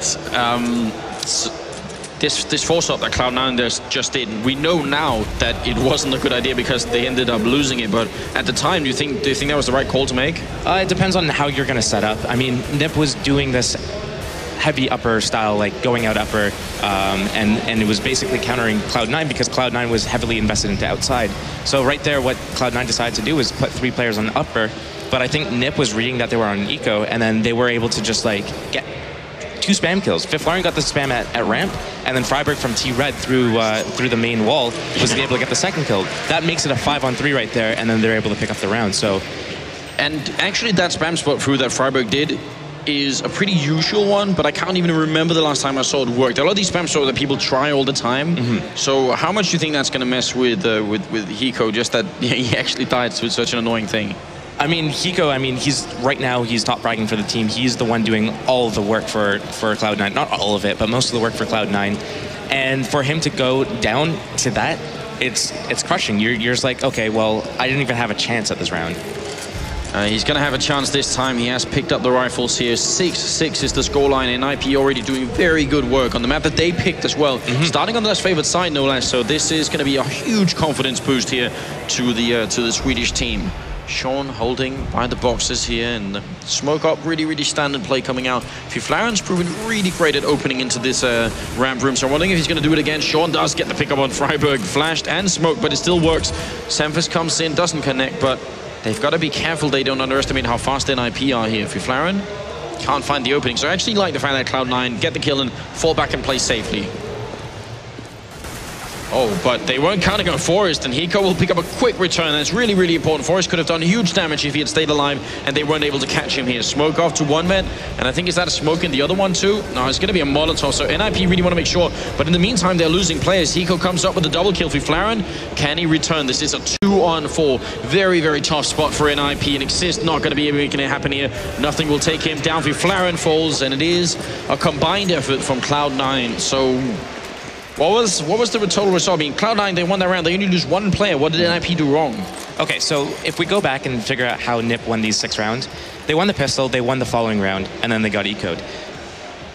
This force-up that Cloud9 just did, we know now that it wasn't a good idea because they ended up losing it. But at the time, do you think that was the right call to make? It depends on how you're going to set up. I mean, NiP was doing this heavy upper style, like going out upper, and it was basically countering Cloud9 because Cloud9 was heavily invested into outside. So right there, what Cloud9 decided to do was put 3 players on upper. But I think NiP was reading that they were on an eco, and then they were able to just like get 2 spam kills. Fiflaren got the spam at ramp, and then Freiburg from T-Red through the main wall was able to get the second kill. That makes it a 5-on-3 right there, and then they're able to pick up the round. So, and actually that spam spot through that Freiburg did is a pretty usual one, but I can't even remember the last time I saw it work. There are a lot of these spam spots that people try all the time. So how much do you think that's going to mess with Hiko, just that he actually died with such an annoying thing? I mean, Hiko, he's top bragging for the team. He's the one doing all of the work for Cloud9. Not all of it, but most of the work for Cloud9. And for him to go down to that, it's crushing. You're just like, okay, well, I didn't even have a chance at this round. He's going to have a chance this time. He has picked up the rifles here. 6-6 is the scoreline, and NiP already doing very good work on the map that they picked as well. Starting on the less favored side, no less. So this is going to be a huge confidence boost here to the Swedish team. Sean holding by the boxes here, and the smoke up, really standard play coming out. Fiflaren's proven really great at opening into this ramp room, so I'm wondering if he's going to do it again. Sean does get the pickup on Freiburg, flashed and smoked, but it still works. Semphis comes in, doesn't connect, but they've got to be careful they don't underestimate how fast NiP are here. Fiflaren can't find the opening, so I actually like the fact that Cloud9 get the kill and fall back and play safely. Oh, but they weren't counting on Forrest, and Hiko will pick up a quick return. That's really important. Forrest could have done huge damage if he had stayed alive, and they weren't able to catch him here. Smoke off to one man, and I think, is that a smoke in the other one too? No, it's going to be a Molotov, so NiP really want to make sure. But in the meantime, they're losing players. Hiko comes up with a double kill for Fiflaren. Can he return? This is a 2-on-4. Very NiP tough spot for NiP, and Exist not going to be making it happen here. Nothing will take him down. Fiflaren falls, and it is a combined effort from Cloud9. So what was the total result? I mean, Cloud9, they won that round. They only lose 1 player. What did NiP do wrong? Okay, so if we go back and figure out how NiP won these 6 rounds, they won the pistol, they won the following round, and then they got eco'd.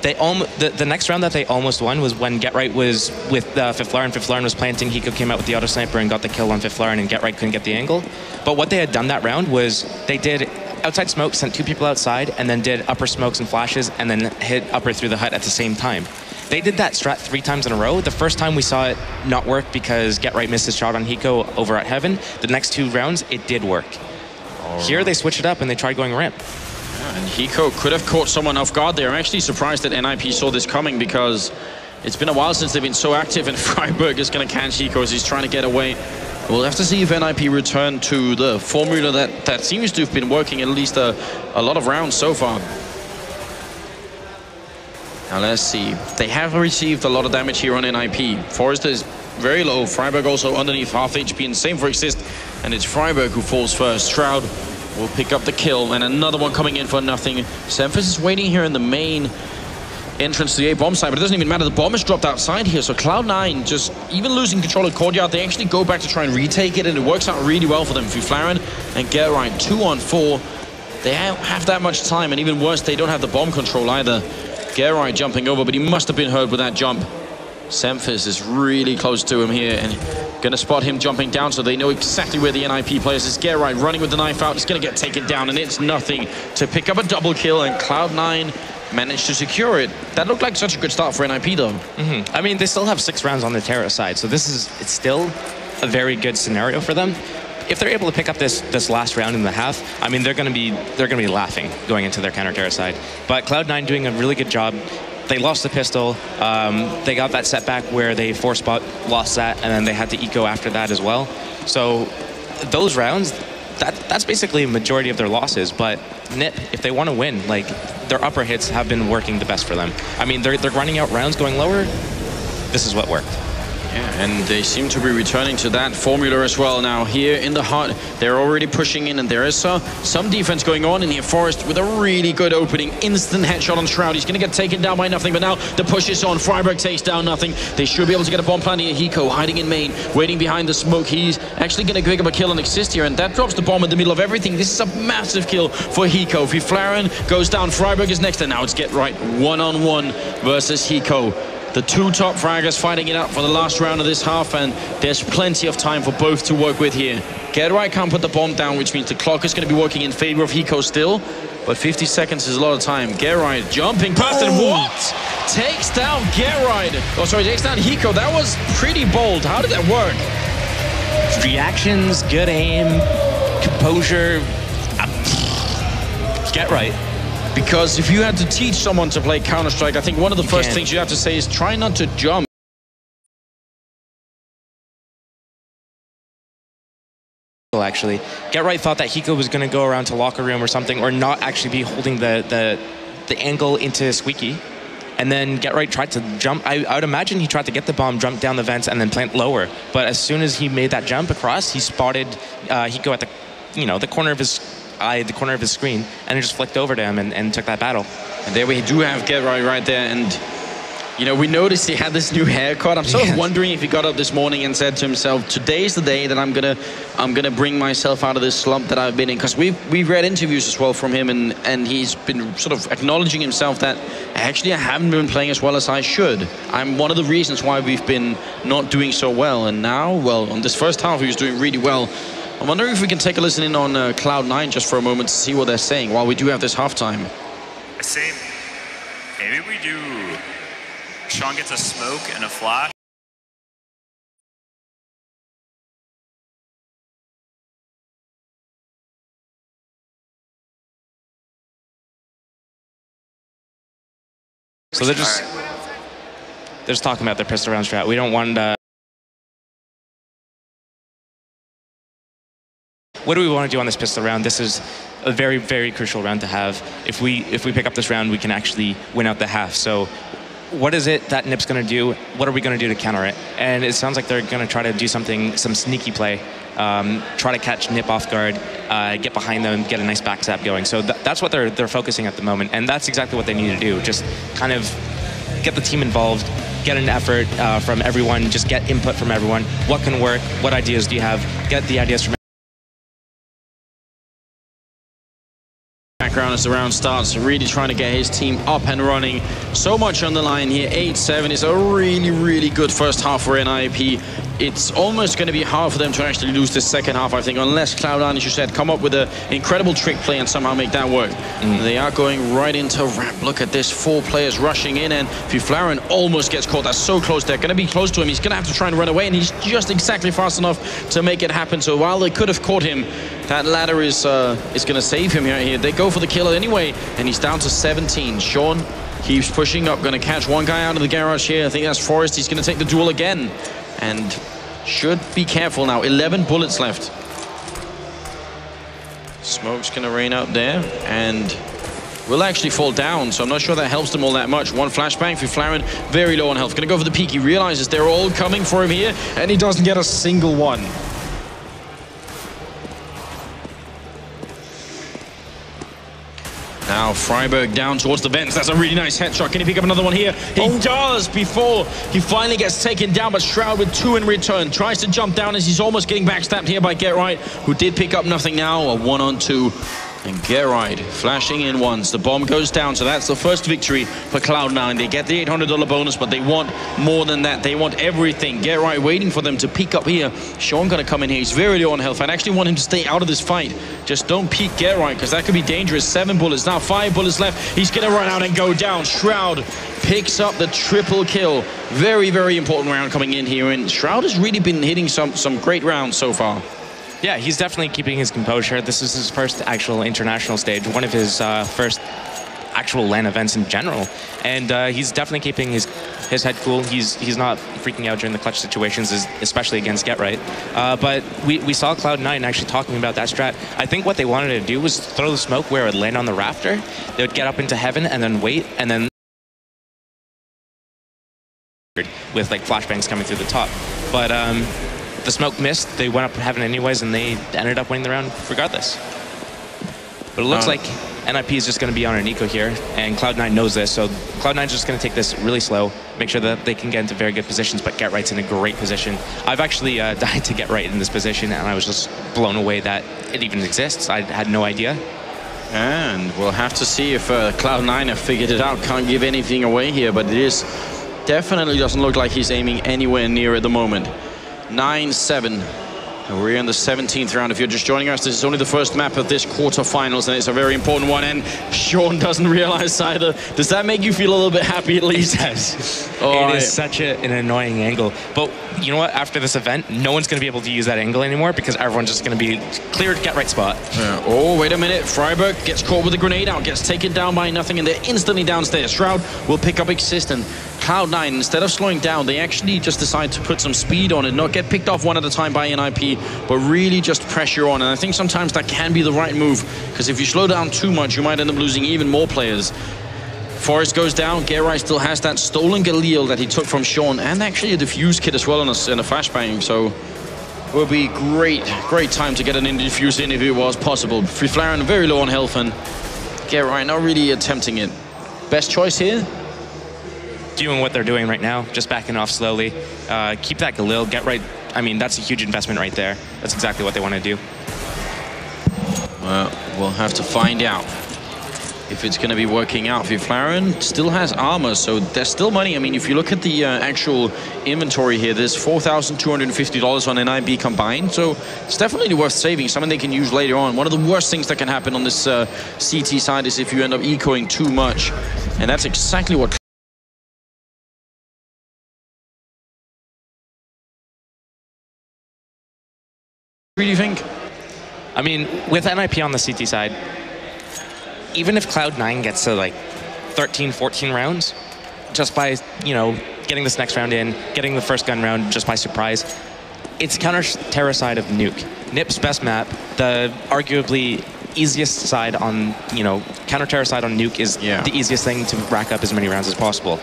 The next round that they almost won was when GetRight was with Fiflaren. Fiflaren was planting. Hiko came out with the auto sniper and got the kill on Fiflaren, and GetRight couldn't get the angle. But what they had done that round was they did outside smoke, sent 2 people outside, and then did upper smokes and flashes, and then hit upper through the hut at the same time. They did that strat 3 times in a row. The first time we saw it not work because GetRight missed his shot on Hiko over at Heaven. The next 2 rounds, it did work. Here they switched it up and they tried going ramp. And Hiko could have caught someone off guard there. I'm actually surprised that NiP saw this coming because it's been a while since they've been so active, and Freiburg is going to catch Hiko as he's trying to get away. We'll have to see if NiP return to the formula that seems to have been working at least a lot of rounds so far. Now let's see. They have received a lot of damage here on NiP. Forrest is very low. Freiburg also underneath half HP, and same for Exist. And it's Freiburg who falls first. Shroud will pick up the kill, and another one coming in for nothing. Semphis is waiting here in the main entrance to the A bomb site, but it doesn't even matter. The bomb is dropped outside here, so Cloud9 just even losing control of Courtyard, they actually go back to try and retake it, and it works out really well for them. Fiflaren and GetRight 2-on-4. They have that much time, and even worse, they don't have the bomb control either. GetRight jumping over, but he must have been hurt with that jump. Semphis is really close to him here, and gonna spot him jumping down, so they know exactly where the NiP players is. GetRight running with the knife out. It's gonna get taken down, and it's nothing to pick up a double kill, and Cloud9 managed to secure it. That looked like such a good start for NiP though. I mean, they still have 6 rounds on the Terra side, so it's still a very good scenario for them. If they're able to pick up this last round in the half, I mean, they're gonna be laughing going into their counter Terra side. But Cloud9 doing a really good job. They lost the pistol. They got that setback where they 4-spot lost that, and then they had to eco after that as well. So those rounds, that's basically a majority of their losses. But NiP, if they want to win, like, their upper hits have been working the best for them. I mean, they're running out rounds going lower. This is what worked. Yeah, and they seem to be returning to that formula as well now. Here in the heart, they're already pushing in, and there is some defense going on in here. Forest with a really good opening. Instant headshot on Shroud. He's going to get taken down by nothing, but now the push is on. Freiburg takes down nothing. They should be able to get a bomb plant here. Hiko hiding in main, waiting behind the smoke. He's actually going to pick up a kill on Exist here, and that drops the bomb in the middle of everything. This is a massive kill for Hiko. Fiflaren goes down. Freiburg is next, and now it's Get Right one-on-one versus Hiko. The two top fraggers fighting it out for the last round of this half, and there's plenty of time for both to work with here. Get Right can't put the bomb down, which means the clock is going to be working in favor of Hiko still, but 50 seconds is a lot of time. Get Right jumping past it. What? Takes down Get Right. Oh, sorry, takes down Hiko. That was pretty bold. How did that work? Reactions, good aim, composure. Get Right. Because if you had to teach someone to play Counter-Strike, I think one of the first things you have to say is try not to jump. Actually, Get Right thought that Hiko was going to go around to locker room or something, or not actually be holding the angle into Squeaky. And then Get Right tried to jump. I would imagine he tried to get the bomb, jump down the vents, and then plant lower. But as soon as he made that jump across, he spotted Hiko at the corner of his eye, the corner of his screen, and it just flicked over to him and took that battle. And there we do have Get Right there, and we noticed he had this new haircut. I'm sort of wondering if he got up this morning and said to himself, today's the day that I'm gonna bring myself out of this slump that I've been in. Because we've read interviews as well from him, and he's been sort of acknowledging himself that actually I haven't been playing as well as I should. I'm one of the reasons why we've been not doing so well. And now, well, on this first half, he was doing really well. I'm wondering if we can take a listen in on Cloud9 just for a moment to see what they're saying while we do have this halftime. I say, maybe we do. Sean gets a smoke and a flash. So they're just talking about their pistol round strat. We don't want. What do we want to do on this pistol round? This is a very, very crucial round to have. If we pick up this round, we can actually win out the half. So what is it that NiP's going to do? What are we going to do to counter it? And it sounds like they're going to try to do some sneaky play, try to catch NiP off guard, get behind them, get a nice backstab going. So that's what they're focusing at the moment, and that's exactly what they need to do. Just kind of get the team involved, get an effort from everyone, just get input from everyone. What can work? What ideas do you have? Get the ideas from background as the round starts, really trying to get his team up and running. So much on the line here. 8-7 is a really, really good first half for NiP. It's almost going to be hard for them to actually lose this second half, I think, unless Cloud9, as you said, come up with an incredible trick play and somehow make that work. They are going right into ramp. Look at this, 4 players rushing in, and Fiflaren almost gets caught. That's so close. They're going to be close to him. He's going to have to try and run away, and he's just exactly fast enough to make it happen. So while they could have caught him, that ladder is going to save him here. They go for the kill anyway, and he's down to 17. Sean keeps pushing up, going to catch one guy out of the garage here. I think that's Forrest. He's going to take the duel again, and should be careful now. 11 bullets left. Smoke's going to rain out there, and will actually fall down, so I'm not sure that helps them all that much. One flashbang. Fiflaren very low on health. Going to go for the peek. He realizes they're all coming for him here, and he doesn't get a single one. Now Freiburg down towards the vents. That's a really nice headshot. Can he pick up another one here? He does before he finally gets taken down, but Shroud with 2 in return. Tries to jump down as he's almost getting backstabbed here by Get Right, who did pick up nothing now. A 1-on-2. And Get Right flashing in once. The bomb goes down, so that's the first victory for Cloud9. They get the $800 bonus, but they want more than that. They want everything. Get Right waiting for them to peek up here. Sean gonna come in here. He's very low on health. I'd actually want him to stay out of this fight. Just don't peek Get Right, because that could be dangerous. 7 bullets, now 5 bullets left. He's gonna run out and go down. Shroud picks up the triple kill. Very, very important round coming in here, and Shroud has really been hitting some great rounds so far. Yeah, he's definitely keeping his composure. This is his first actual international stage, one of his first actual LAN events in general. And he's definitely keeping his head cool. He's not freaking out during the clutch situations, especially against Get Right. But we saw Cloud9 actually talking about that strat. I think what they wanted to do was throw the smoke where it would land on the rafter. They would get up into heaven and then wait, and then with like flashbangs coming through the top. But the smoke missed. They went up to heaven anyways, and they ended up winning the round regardless. But it looks like NiP is just going to be on an eco here, and Cloud9 knows this, so Cloud9 is just going to take this really slow, make sure that they can get into very good positions, but Get Right's in a great position. I've actually died to Get Right in this position, and I was just blown away that it even exists. I had no idea. And we'll have to see if Cloud9 have figured it out. Can't give anything away here, but it is definitely doesn't look like he's aiming anywhere near at the moment. 9-7. We're in the 17th round. If you're just joining us, this is only the first map of this quarterfinals, and it's a very important one. And Sean doesn't realize either. Does that make you feel a little bit happy at least? It does. It is such an annoying angle. But you know what? After this event, no one's going to be able to use that angle anymore because everyone's just going to be cleared Get Right spot. Oh, wait a minute. Freiburg gets caught with a grenade out, gets taken down by nothing, and they're instantly downstairs. Shroud will pick up Exist, and Cloud9, instead of slowing down, they actually just decide to put some speed on it, not get picked off one at a time by NiP, but really just pressure on. And I think sometimes that can be the right move, because if you slow down too much, you might end up losing even more players. Forest goes down. Gerai still has that stolen Galil that he took from Sean, and actually a defuse kit as well in a flashbang. So it would be great time to get an defuse in if it was possible. Friflaren very low on health, and Gerai not really attempting it. Best choice here? Doing what they're doing right now, just backing off slowly. Keep that Galil, Get Right. I mean, that's a huge investment right there. That's exactly what they want to do. Well, we'll have to find out if it's going to be working out. Friflaren still has armor, so there's still money. I mean, if you look at the actual inventory here, there's $4,250 on NiP combined, so it's definitely worth saving, something they can use later on. One of the worst things that can happen on this CT side is if you end up ecoing too much, and that's exactly what do you think? I mean, with NiP on the CT side, even if Cloud9 gets to like 13, 14 rounds, just by, you know, getting this next round in, getting the first gun round just by surprise, it's counter-terror side of Nuke. NiP's best map, the arguably easiest side on, you know, counter-terror side on Nuke is the easiest thing to rack up as many rounds as possible.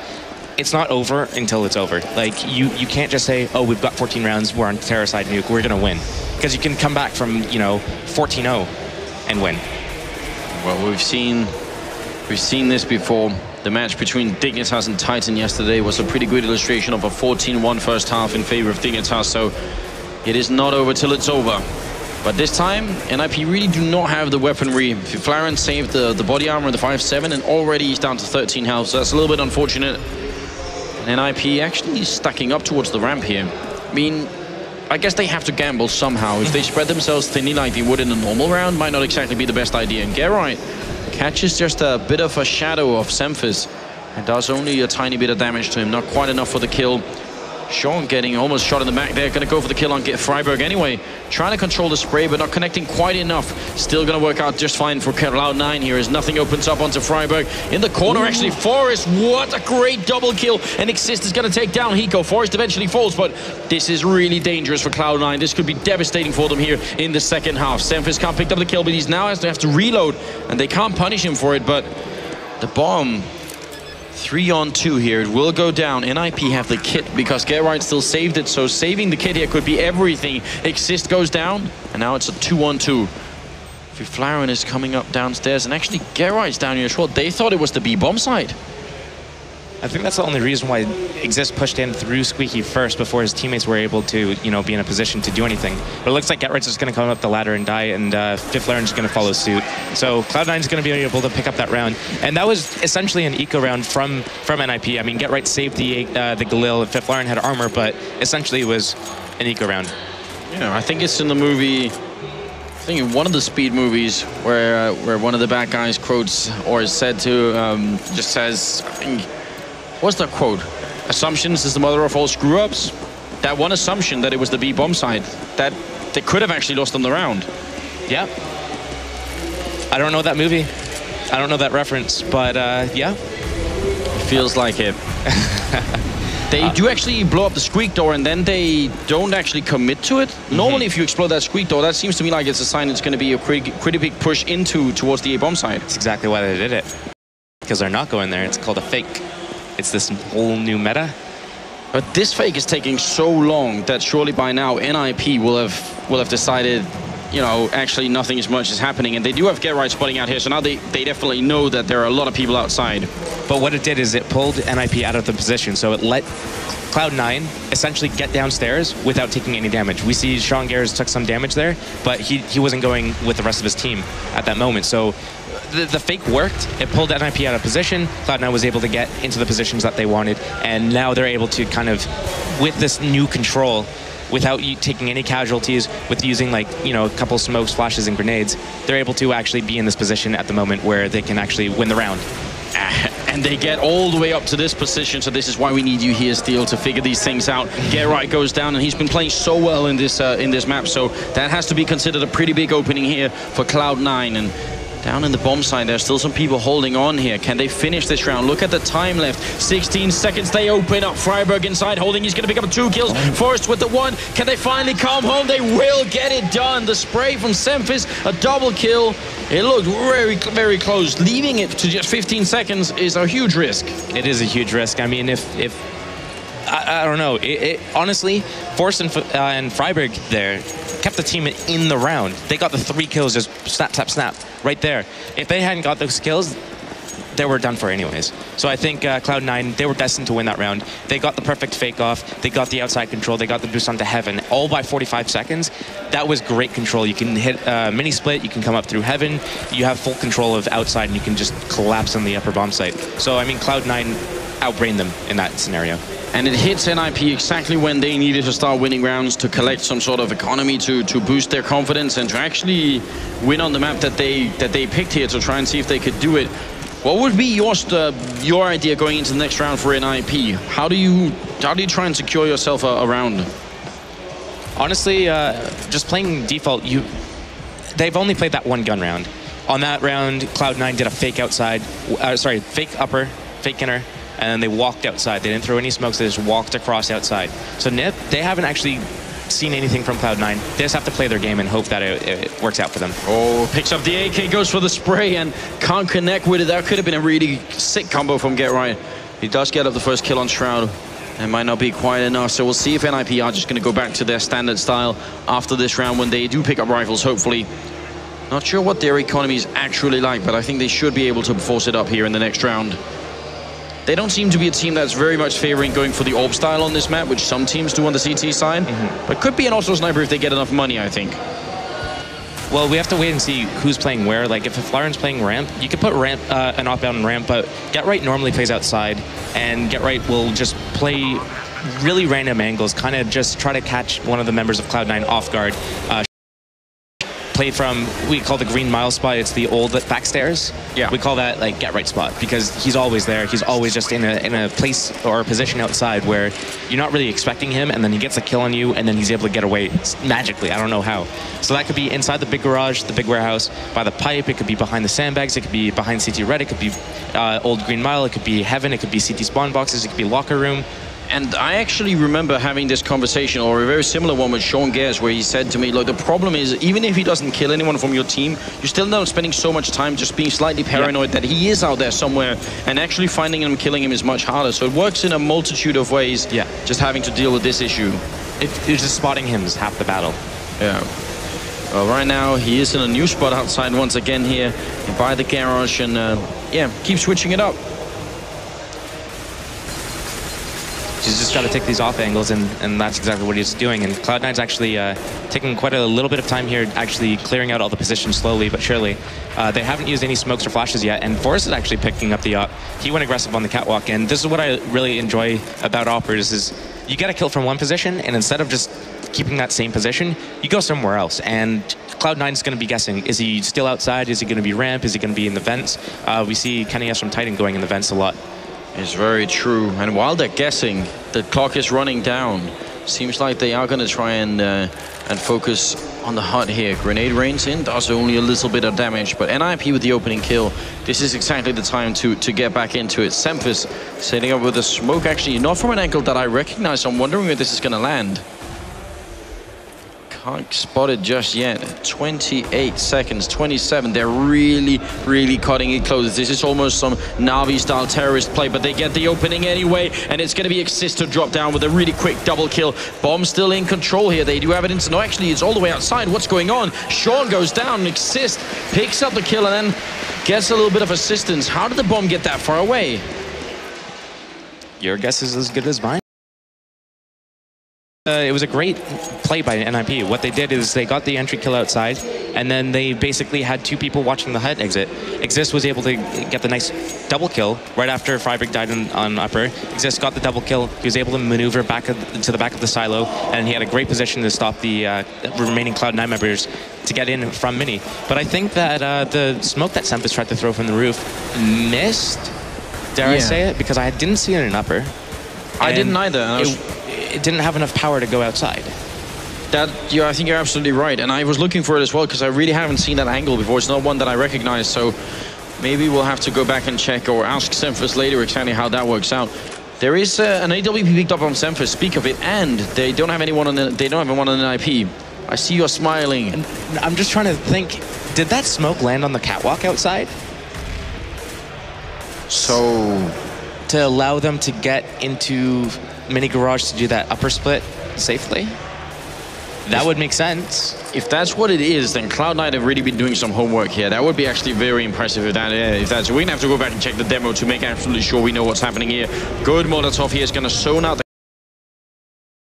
It's not over until it's over. Like, you can't just say, oh, we've got 14 rounds, we're on terror side Nuke, we're gonna win. Because you can come back from, you know, 14-0 and win. Well, we've seen this before. The match between Dignitas and Titan yesterday was a pretty good illustration of a 14-1 first half in favor of Dignitas, so it is not over till it's over. But this time, NiP really do not have the weaponry. Friflaren saved the body armor in the 5-7, and already he's down to 13 health, so that's a little bit unfortunate. And NiP actually stacking up towards the ramp here. I mean, I guess they have to gamble somehow. If they spread themselves thinly like they would in a normal round, might not exactly be the best idea. And Gerai catches just a bit of a shadow of Semphis and does only a tiny bit of damage to him. Not quite enough for the kill. Sean getting almost shot in the back there. Going to go for the kill on Freiburg anyway. Trying to control the spray, but not connecting quite enough. Still going to work out just fine for Cloud9 here as nothing opens up onto Freiburg. In the corner, actually, Forest. What a great double kill. And Exist is going to take down Hiko. Forest eventually falls, but this is really dangerous for Cloud9. This could be devastating for them here in the second half. Semphis can't pick up the kill, but he's now has to reload, and they can't punish him for it, but the bomb... 3-on-2 here. It will go down. NiP have the kit because Gerard still saved it, so saving the kit here could be everything. Exist goes down, and now it's a 2-on-2. Friflaren is coming up downstairs, and actually Gerard's down here as well. They thought it was the B-bomb side. I think that's the only reason why Exist pushed in through Squeaky first before his teammates were able to, you know, be in a position to do anything. But it looks like Getright's just going to come up the ladder and die, and Friflaren's going to follow suit. So Cloud9's going to be able to pick up that round. And that was essentially an eco round from NiP. I mean, Getright saved the Galil. Friflaren had armor, but essentially it was an eco round. Yeah, I think it's in the movie... I think in one of the Speed movies where one of the bad guys quotes or is said to just says... What's that quote? Assumptions is the mother of all screw-ups. That one assumption that it was the B-bomb side, that they could have actually lost on the round. Yeah. I don't know that movie. I don't know that reference, but yeah. It feels like it. They do actually blow up the squeak door, and then they don't actually commit to it. Normally, if you explode that squeak door, that seems to me like it's a sign it's going to be a pretty big push towards the A-bomb side. That's exactly why they did it. Because they're not going there. It's called a fake. It's this whole new meta. But this fake is taking so long that surely by now NiP will have decided, you know, actually nothing as much is happening. And they do have Get Right spotting out here, so now they definitely know that there are a lot of people outside. But what it did is it pulled NiP out of the position, so it let Cloud9 essentially get downstairs without taking any damage. We see Sean Gares took some damage there, but he wasn't going with the rest of his team at that moment. So the fake worked. It pulled NiP out of position. Cloud9 was able to get into the positions that they wanted, and now they're able to kind of, with this new control, without taking any casualties, with using, like, you know, a couple smokes, flashes, and grenades, they're able to actually be in this position at the moment where they can actually win the round. And they get all the way up to this position, so this is why we need you here, Steel, to figure these things out. Get Right goes down, and he's been playing so well in this map, so that has to be considered a pretty big opening here for Cloud9. And down in the bomb side, there's still some people holding on here. Can they finish this round? Look at the time left. 16 seconds. They open up. Freiburg inside holding. He's going to pick up 2 kills. Forrest with the 1. Can they finally come home? They will get it done. The spray from Semphis, a double kill. It looked very, very close. Leaving it to just 15 seconds is a huge risk. It is a huge risk. I mean, if I don't know. Honestly, Forrest and Freiburg there kept the team in the round. They got the 3 kills, just snap, snap, snap, right there. If they hadn't got those kills, they were done for anyways. So I think Cloud9, they were destined to win that round. They got the perfect fake off. They got the outside control. They got the boost onto Heaven, all by 45 seconds. That was great control. You can hit mini split. You can come up through Heaven. You have full control of outside, and you can just collapse on the upper bomb site. So, I mean, Cloud9 outbrained them in that scenario. And it hits NiP exactly when they needed to start winning rounds, to collect some sort of economy, to boost their confidence, and to actually win on the map that they picked here, to try and see if they could do it. What would be your idea going into the next round for NiP? How do you try and secure yourself a round? Honestly, just playing default, they've only played that 1 gun round. On that round, Cloud9 did a fake outside, fake upper, fake inner, and then they walked outside. They didn't throw any smokes, they just walked across outside. So NiP, they haven't actually seen anything from Cloud9. They just have to play their game and hope that it works out for them. Oh, picks up the AK, goes for the spray, and can't connect with it. That could have been a really sick combo from Get Right. He does get up the first kill on Shroud. It might not be quite enough, so we'll see if NiP are just going to go back to their standard style after this round when they do pick up rifles, hopefully. Not sure what their economy is actually like, but I think they should be able to force it up here in the next round. They don't seem to be a team that's very much favoring going for the AWP style on this map, which some teams do on the CT side. But could be an auto sniper if they get enough money, I think. Well, we have to wait and see who's playing where. Like, if Flaren's playing ramp, you could put ramp, an op-out ramp, but Get Right normally plays outside, and Get Right will just play really random angles, kind of just try to catch one of the members of Cloud9 off guard. Played from, we call the green mile spot, it's the old back stairs. Yeah. We call that like Get Right spot, because he's always there. He's always just in a place or a position outside where you're not really expecting him, and then he gets a kill on you, and then he's able to get away magically. I don't know how. So that could be inside the big garage, the big warehouse, by the pipe. It could be behind the sandbags. It could be behind CT Red. It could be old green mile. It could be Heaven. It could be CT spawn boxes. It could be locker room. And I actually remember having this conversation, or a very similar one, with Sean Gares, where he said to me, look, the problem is, even if he doesn't kill anyone from your team, you're still not spending so much time just being slightly paranoid that he is out there somewhere, and actually finding him and killing him is much harder. So it works in a multitude of ways, just having to deal with this issue. It's just spotting him is half the battle. Yeah. Well, right now, he is in a new spot outside once again here by the garage, and yeah, keep switching it up. He's just got to take these off angles, and that's exactly what he's doing. And Cloud9's actually taking quite a little bit of time here, actually clearing out all the positions slowly but surely. They haven't used any smokes or flashes yet, and Forrest is actually picking up the op. He went aggressive on the catwalk, and this is what I really enjoy about operators is you get a kill from one position, and instead of just keeping that same position, you go somewhere else. And Cloud9 is going to be guessing, is he still outside? Is he going to be ramp? Is he going to be in the vents? We see Kenny S from Titan going in the vents a lot. It's very true. And while they're guessing, the clock is running down. Seems like they are going to try and focus on the HUD here. Grenade rains in, does only a little bit of damage, but NiP with the opening kill. This is exactly the time to get back into it. Semphis setting up with a smoke, actually not from an angle that I recognize. I'm wondering where this is going to land. Can't spot it just yet. 28 seconds, 27. They're really, really cutting it close. This is almost some Na'Vi-style terrorist play, but they get the opening anyway, and it's going to be Exist to drop down with a really quick double kill. Bomb still in control here. They do have it into... No, actually, it's all the way outside. What's going on? Sean goes down, and Exist picks up the kill and then gets a little bit of assistance. How did the bomb get that far away? Your guess is as good as mine. It was a great play by NiP. What they did is they got the entry kill outside, and then they basically had two people watching the hut exit. Exist was able to get the nice double kill right after Freiberg died on upper. Exist got the double kill. He was able to maneuver back to the back of the silo, and he had a great position to stop the remaining Cloud9 members to get in from Mini. But I think that the smoke that Sempus tried to throw from the roof missed, dare I say it, because I didn't see it in upper. I didn't either. It didn't have enough power to go outside. I think you're absolutely right, and I was looking for it as well because I really haven't seen that angle before. It's not one that I recognize, so maybe we'll have to go back and check or ask Semphis later exactly how that works out. There is an AWP picked up on Semphis, speak of it, and they don't have anyone on they don't have anyone on an NiP. I see you're smiling. And I'm just trying to think, did that smoke land on the catwalk outside? So to allow them to get into Mini Garage to do that upper split safely? That would make sense. If that's what it is, then Cloud9 have really been doing some homework here. That would be actually very impressive if that's... We're going to have to go back and check the demo to make absolutely sure we know what's happening here. Good Molotov here is going to zone out the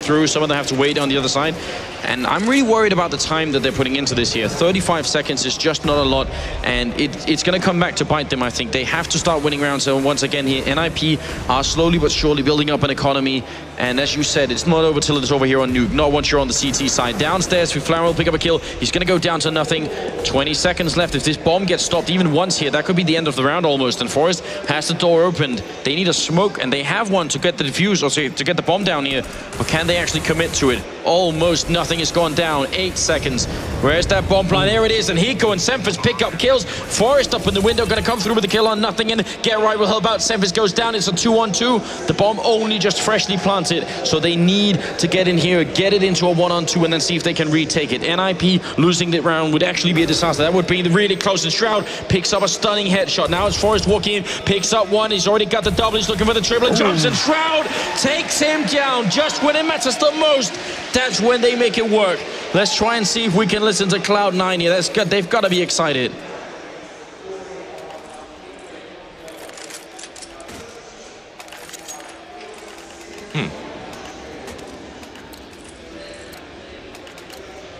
through. Some of them have to wait on the other side. And I'm really worried about the time that they're putting into this here. 35 seconds is just not a lot, and it's going to come back to bite them, I think. They have to start winning rounds. So once again here, NiP are slowly but surely building up an economy. And as you said, it's not over till it's over here on Nuke. Not once you're on the CT side. Downstairs, Flower will pick up a kill. He's going to go down to nothing. 20 seconds left. If this bomb gets stopped even once here, that could be the end of the round almost. And Forest has the door opened. They need a smoke, and they have one to get the defuse, or to get the bomb down here. But can they actually commit to it? Almost nothing has gone down. 8 seconds. Where's that bomb plan? There it is. And Hiko and Semphis pick up kills. Forest up in the window, going to come through with the kill on nothing. And Get Right will help out. Semphis goes down. It's a 2-on-2. The bomb only just freshly planted. So they need to get in here, get it into a 1-on-2, and then see if they can retake it. NiP losing the round would actually be a disaster. That would be really close. And Shroud picks up a stunning headshot. Now it's Forest walking in, picks up one. He's already got the double. He's looking for the triple. Jumps, and Shroud takes him down just when it matters the most. That's when they make it work. Let's try and see if we can listen to Cloud9 here. That's good. They've got to be excited.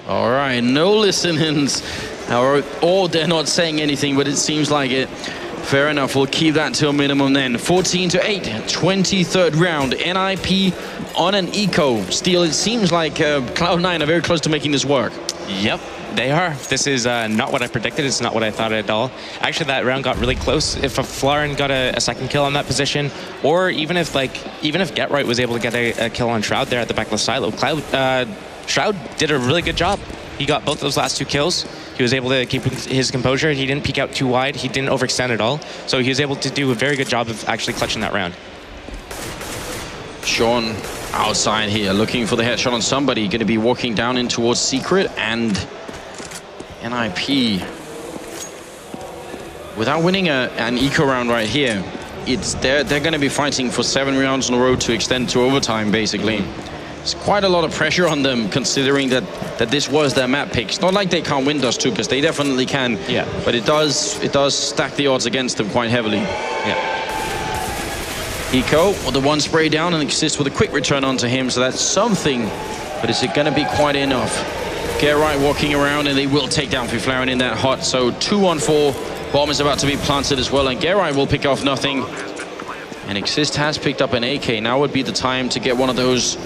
All right, no listenings, or they're not saying anything, but it seems like it. Fair enough, we'll keep that to a minimum then. 14-8, 23rd round. NiP on an eco steal. It seems like Cloud9 are very close to making this work. Yep, they are. This is not what I predicted. It's not what I thought at all. Actually, that round got really close. If a Flaren got a second kill on that position, or even if Get Right was able to get a kill on Shroud there at the back of the silo, Shroud did a really good job. He got both those last 2 kills. He was able to keep his composure. He didn't peek out too wide. He didn't overextend at all. So he was able to do a very good job of actually clutching that round. Sean outside here, looking for the headshot on somebody. Going to be walking down in towards Secret, and NiP, without winning an eco round right here, they're going to be fighting for 7 rounds in a row to extend to overtime, basically. It's quite a lot of pressure on them, considering that this was their map pick. It's not like they can't win Dust 2, because they definitely can. Yeah. But it does stack the odds against them quite heavily. Yeah. Eco with the one spray down and Exist with a quick return onto him, so that's something. But is it going to be quite enough? Get Right walking around, and they will take down Flaren in that hot. So 2-on-4. Bomb is about to be planted as well, and Get Right will pick off nothing. And Exist has picked up an AK. Now would be the time to get one of those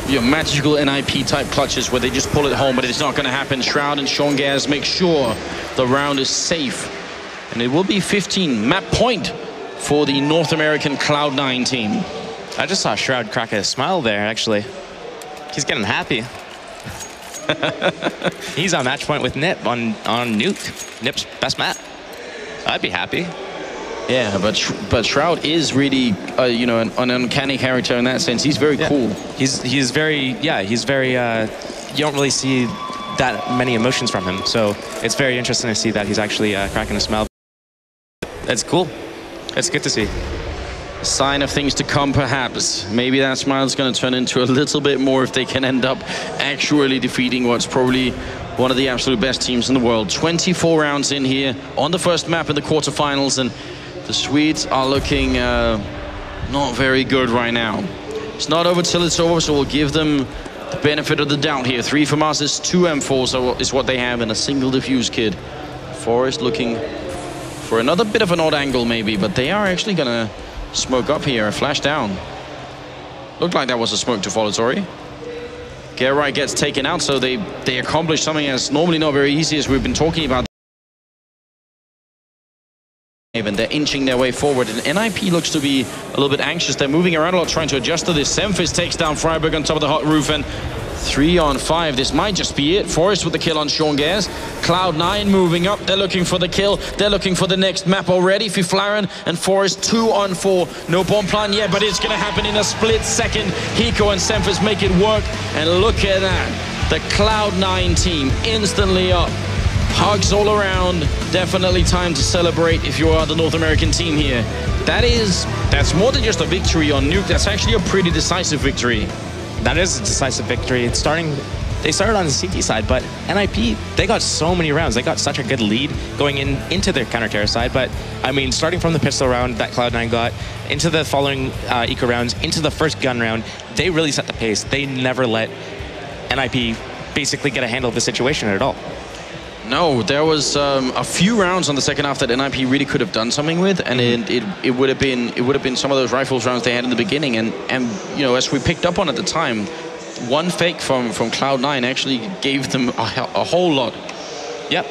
magical NiP type clutches where they just pull it home, but it's not going to happen. Shroud and Sean Gaz make sure the round is safe, and it will be 15 map point for the North American Cloud9 team. I just saw Shroud crack a smile there, actually. He's getting happy. He's on match point with NiP on Nuke. NiP's best map. I'd be happy. Yeah, but Shroud is really, an uncanny character in that sense. He's very cool. He's very, you don't really see that many emotions from him. So it's very interesting to see that he's actually cracking a smile. It's cool. It's good to see. Sign of things to come, perhaps. Maybe that smile is going to turn into a little bit more if they can end up actually defeating what's probably one of the absolute best teams in the world. 24 rounds in here on the first map in the quarterfinals, and the Swedes are looking not very good right now. It's not over till it's over, so we'll give them the benefit of the doubt here. 3 FAMASs, 2 M4s is what they have, and a single defuse kit. Forest looking for another bit of an odd angle maybe, but they are actually going to smoke up here, a flash down. Looked like that was a smoke to Volutory. Gerrit gets taken out, so they accomplish something that's normally not very easy, as we've been talking about. And they're inching their way forward, and NiP looks to be a little bit anxious. They're moving around a lot, trying to adjust to this. Semfis takes down Freiburg on top of the hot roof, and 3 on 5. This might just be it. Forest with the kill on Sean Gares. Cloud9 moving up. They're looking for the kill. They're looking for the next map already. Fiflaren and Forest 2 on 4. No bomb plan yet, but it's going to happen in a split second. Hiko and Semfis make it work, and look at that. The Cloud9 team instantly up. Hugs all around. Definitely time to celebrate if you are the North American team here. That's more than just a victory on Nuke. That's actually a pretty decisive victory. That is a decisive victory. They started on the CT side, but NiP, they got so many rounds. They got such a good lead going into their counter-terror side. But, I mean, starting from the pistol round that Cloud9 got, into the following eco rounds, into the first gun round, they really set the pace. They never let NiP basically get a handle of the situation at all. No, there was a few rounds on the second half that NiP really could have done something with, and it would have been some of those rifles rounds they had in the beginning, and you know, as we picked up on at the time, one fake from Cloud9 actually gave them a whole lot. Yep.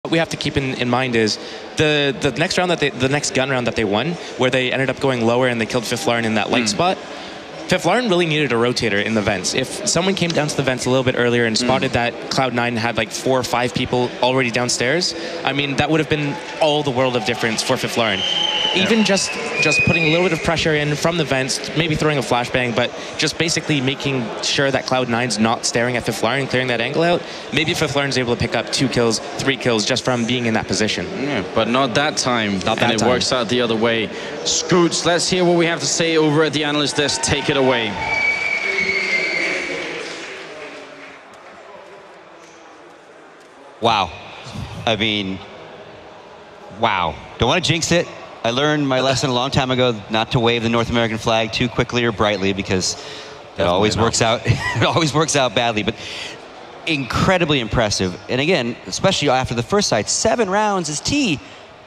What we have to keep in mind is the next round the next gun round that they won, where they ended up going lower and they killed Fiflaren in that light spot. Fiflaren really needed a rotator in the vents. If someone came down to the vents a little bit earlier and spotted that Cloud9 had like 4 or 5 people already downstairs, I mean, that would have been all the world of difference for Fiflaren. Even just putting a little bit of pressure in from the vents, maybe throwing a flashbang, but just basically making sure that Cloud9's not staring at Fiflaren and clearing that angle out, maybe Fiflaren's able to pick up 2 kills, 3 kills just from being in that position. Yeah, but not that time. And it works out the other way. Scoots, let's hear what we have to say over at the analyst desk. Take it away. Wow. I mean, wow. Don't want to jinx it. I learned my lesson a long time ago not to wave the North American flag too quickly or brightly, because it always works out. It always works out badly. But incredibly impressive. And again, especially after the first side, 7 rounds is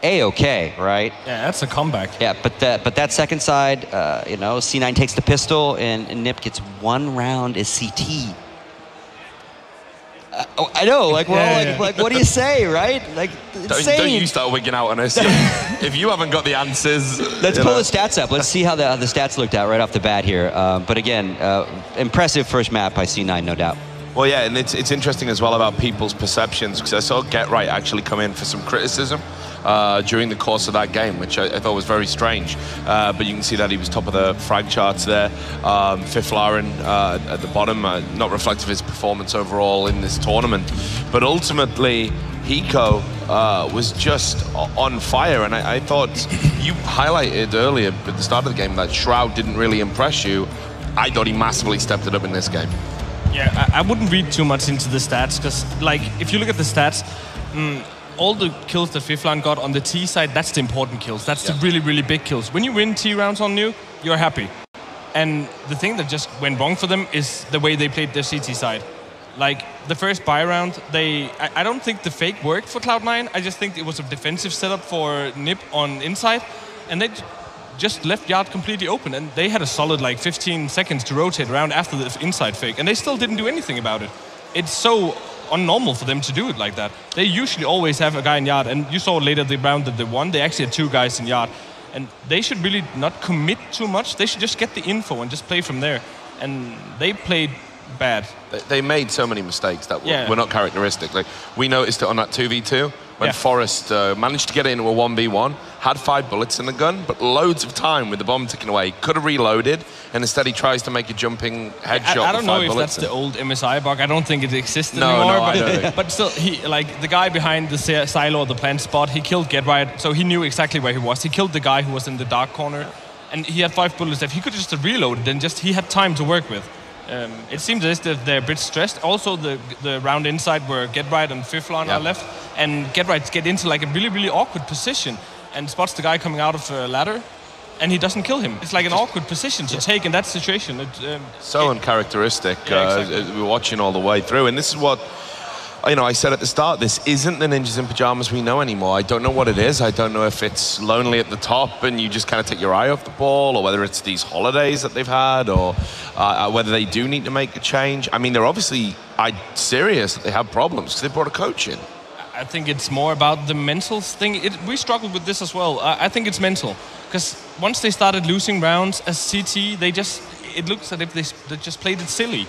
A-okay, right? Yeah, that's a comeback. Yeah, but that second side, you know, C9 takes the pistol, and NiP gets 1 round as CT. I know, like, we're all like, what do you say, right? Like, don't you start wigging out on us. If you haven't got the answers. Let's pull the stats up. Let's see how the stats looked out right off the bat here. But again, impressive first map by C9, no doubt. Well, yeah, and it's interesting as well about people's perceptions, because I saw Gerrit actually come in for some criticism during the course of that game, which I thought was very strange. But you can see that he was top of the frag charts there. Fiflaren at the bottom, not reflective of his performance overall in this tournament. But ultimately, Hiko was just on fire, and I thought you highlighted earlier at the start of the game that Shroud didn't really impress you. I thought he massively stepped it up in this game. Yeah, I wouldn't read too much into the stats, because, like, if you look at the stats, all the kills that Fiflaren got on the T side, that's the important kills. That's the really, really big kills. When you win T rounds on Nuke, you're happy. And the thing that just went wrong for them is the way they played their CT side. Like, the first buy round, I don't think the fake worked for Cloud9. I just think it was a defensive setup for NiP on inside. And they just left Yard completely open, and they had a solid like 15 seconds to rotate around after the inside fake, and they still didn't do anything about it. It's so unnormal for them to do it like that. They usually always have a guy in Yard, and you saw later the round that they won, they actually had 2 guys in Yard, and they should really not commit too much. They should just get the info and just play from there, and they played bad. They made so many mistakes that were not characteristic. Like, we noticed it on that 2v2 when Forrest managed to get into a 1v1, had 5 bullets in the gun, but loads of time with the bomb ticking away. Could have reloaded, and instead he tries to make a jumping headshot. I don't know if bullets that's the old MSI bug. I don't think it exists anymore. No, I don't. But still, the guy behind the silo or the plant spot, he killed GetRight, so he knew exactly where he was. He killed the guy who was in the dark corner, and he had 5 bullets left. He could just reload it, and he had time to work with. It seems as if they're a bit stressed. Also, the round inside where GetRight and Fiflon are left, and GetRight get into like a really, really awkward position and spots the guy coming out of a ladder, and he doesn't kill him. It's like an awkward position to take in that situation. Uncharacteristic. Exactly. We're watching all the way through, and this is what, I said at the start, this isn't the Ninjas in Pajamas we know anymore. I don't know what it is. I don't know if it's lonely at the top and you just kind of take your eye off the ball, or whether it's these holidays that they've had, or whether they do need to make a change. I mean, they're obviously serious that they have problems because they brought a coach in. I think it's more about the mental thing. We struggled with this as well. I think it's mental, because once they started losing rounds as CT, it looks as if they just played it silly.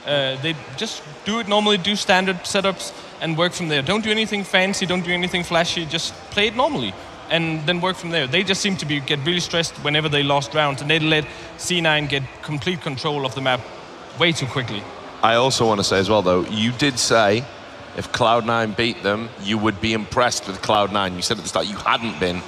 They just do it normally, do standard setups, and work from there. Don't do anything fancy, don't do anything flashy, just play it normally, and then work from there. They just seem to get really stressed whenever they lost rounds, and they let C9 get complete control of the map way too quickly. I also want to say as well, though, you did say if Cloud9 beat them, you would be impressed with Cloud9. You said at the start you hadn't been.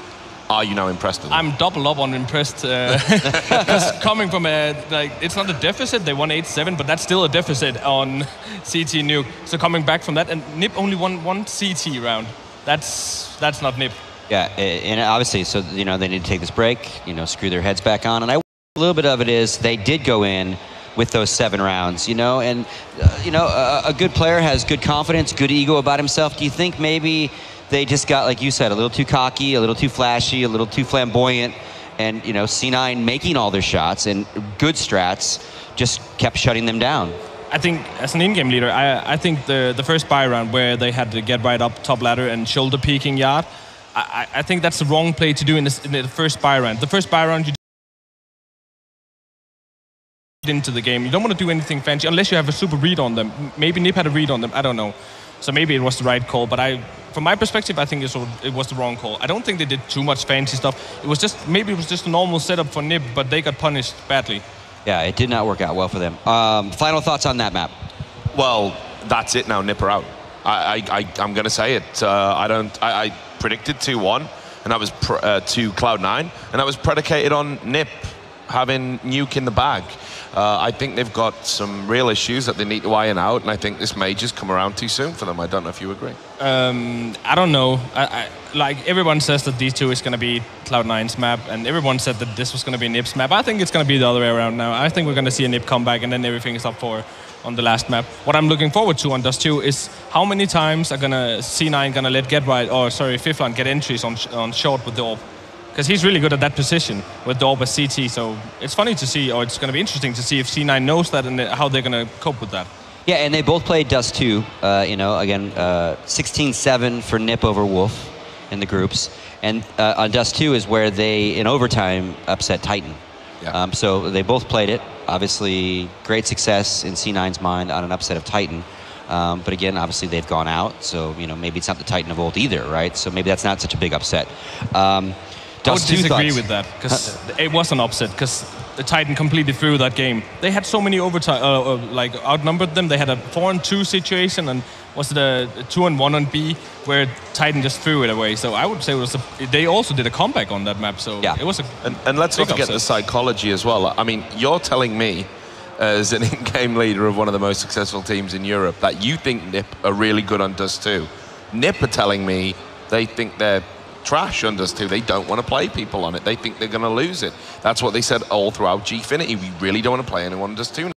Are you now impressed with them? I'm double up on impressed. Because coming from it's not a deficit, they won 8-7, but that's still a deficit on CT Nuke. So coming back from that, and NiP only won 1 CT round. That's not NiP. Yeah, and obviously, so, they need to take this break, screw their heads back on. And a little bit of it is they did go in with those 7 rounds, and, a good player has good confidence, good ego about himself. Do you think maybe they just got, like you said, a little too cocky, a little too flashy, a little too flamboyant, and, C9 making all their shots and good strats just kept shutting them down? I think, as an in-game leader, I think the first buy round where they had to get right up top ladder and shoulder peeking yard, I think that's the wrong play to do in the first buy round. The first buy round, you into the game. You don't want to do anything fancy unless you have a super read on them. Maybe NiP had a read on them, I don't know. So maybe it was the right call, but from my perspective, I think it was the wrong call. I don't think they did too much fancy stuff. Maybe it was just a normal setup for NiP, but they got punished badly. Yeah, it did not work out well for them. Final thoughts on that map? Well, that's it now. NiP are out. I'm going to say it. I predicted 2-1, and that was to Cloud9, and that was predicated on NiP having Nuke in the bag. I think they've got some real issues that they need to iron out, and I think this may just come around too soon for them. I don't know if you agree. I don't know. Like, everyone says that these two is going to be Cloud9's map, and everyone said that this was going to be NiP's map. I think it's going to be the other way around now. I think we're going to see a NiP comeback, and then everything is up for on the last map. What I'm looking forward to on Dust 2 is how many times are C9 going to let Fiflon get entries on short with the AWP. Because he's really good at that position with the AWP as CT, so it's funny to see, or it's going to be interesting to see if C9 knows that and how they're going to cope with that. Yeah, and they both played Dust 2, again, 16-7 for NiP over Wolf in the groups. And on Dust 2 is where they, in overtime, upset Titan. Yeah. So they both played it. Obviously, great success in C9's mind on an upset of Titan. But again, obviously, they've gone out, so, maybe it's not the Titan of old either, right? So maybe that's not such a big upset. I would disagree with that, because it was an upset, because the Titan completely threw that game. They had so many overtime, outnumbered them. They had a 4-2 situation, and was it a 2-1 on B, where Titan just threw it away. So I would say they also did a comeback on that map. So yeah, it was a and let's not forget the psychology as well. I mean, you're telling me, as an in-game leader of one of the most successful teams in Europe, that you think NiP are really good on Dust 2. NiP are telling me they think they're trash on Dust 2. They don't want to play people on it. They think they're going to lose it. That's what they said all throughout Gfinity. We really don't want to play anyone on Dust 2.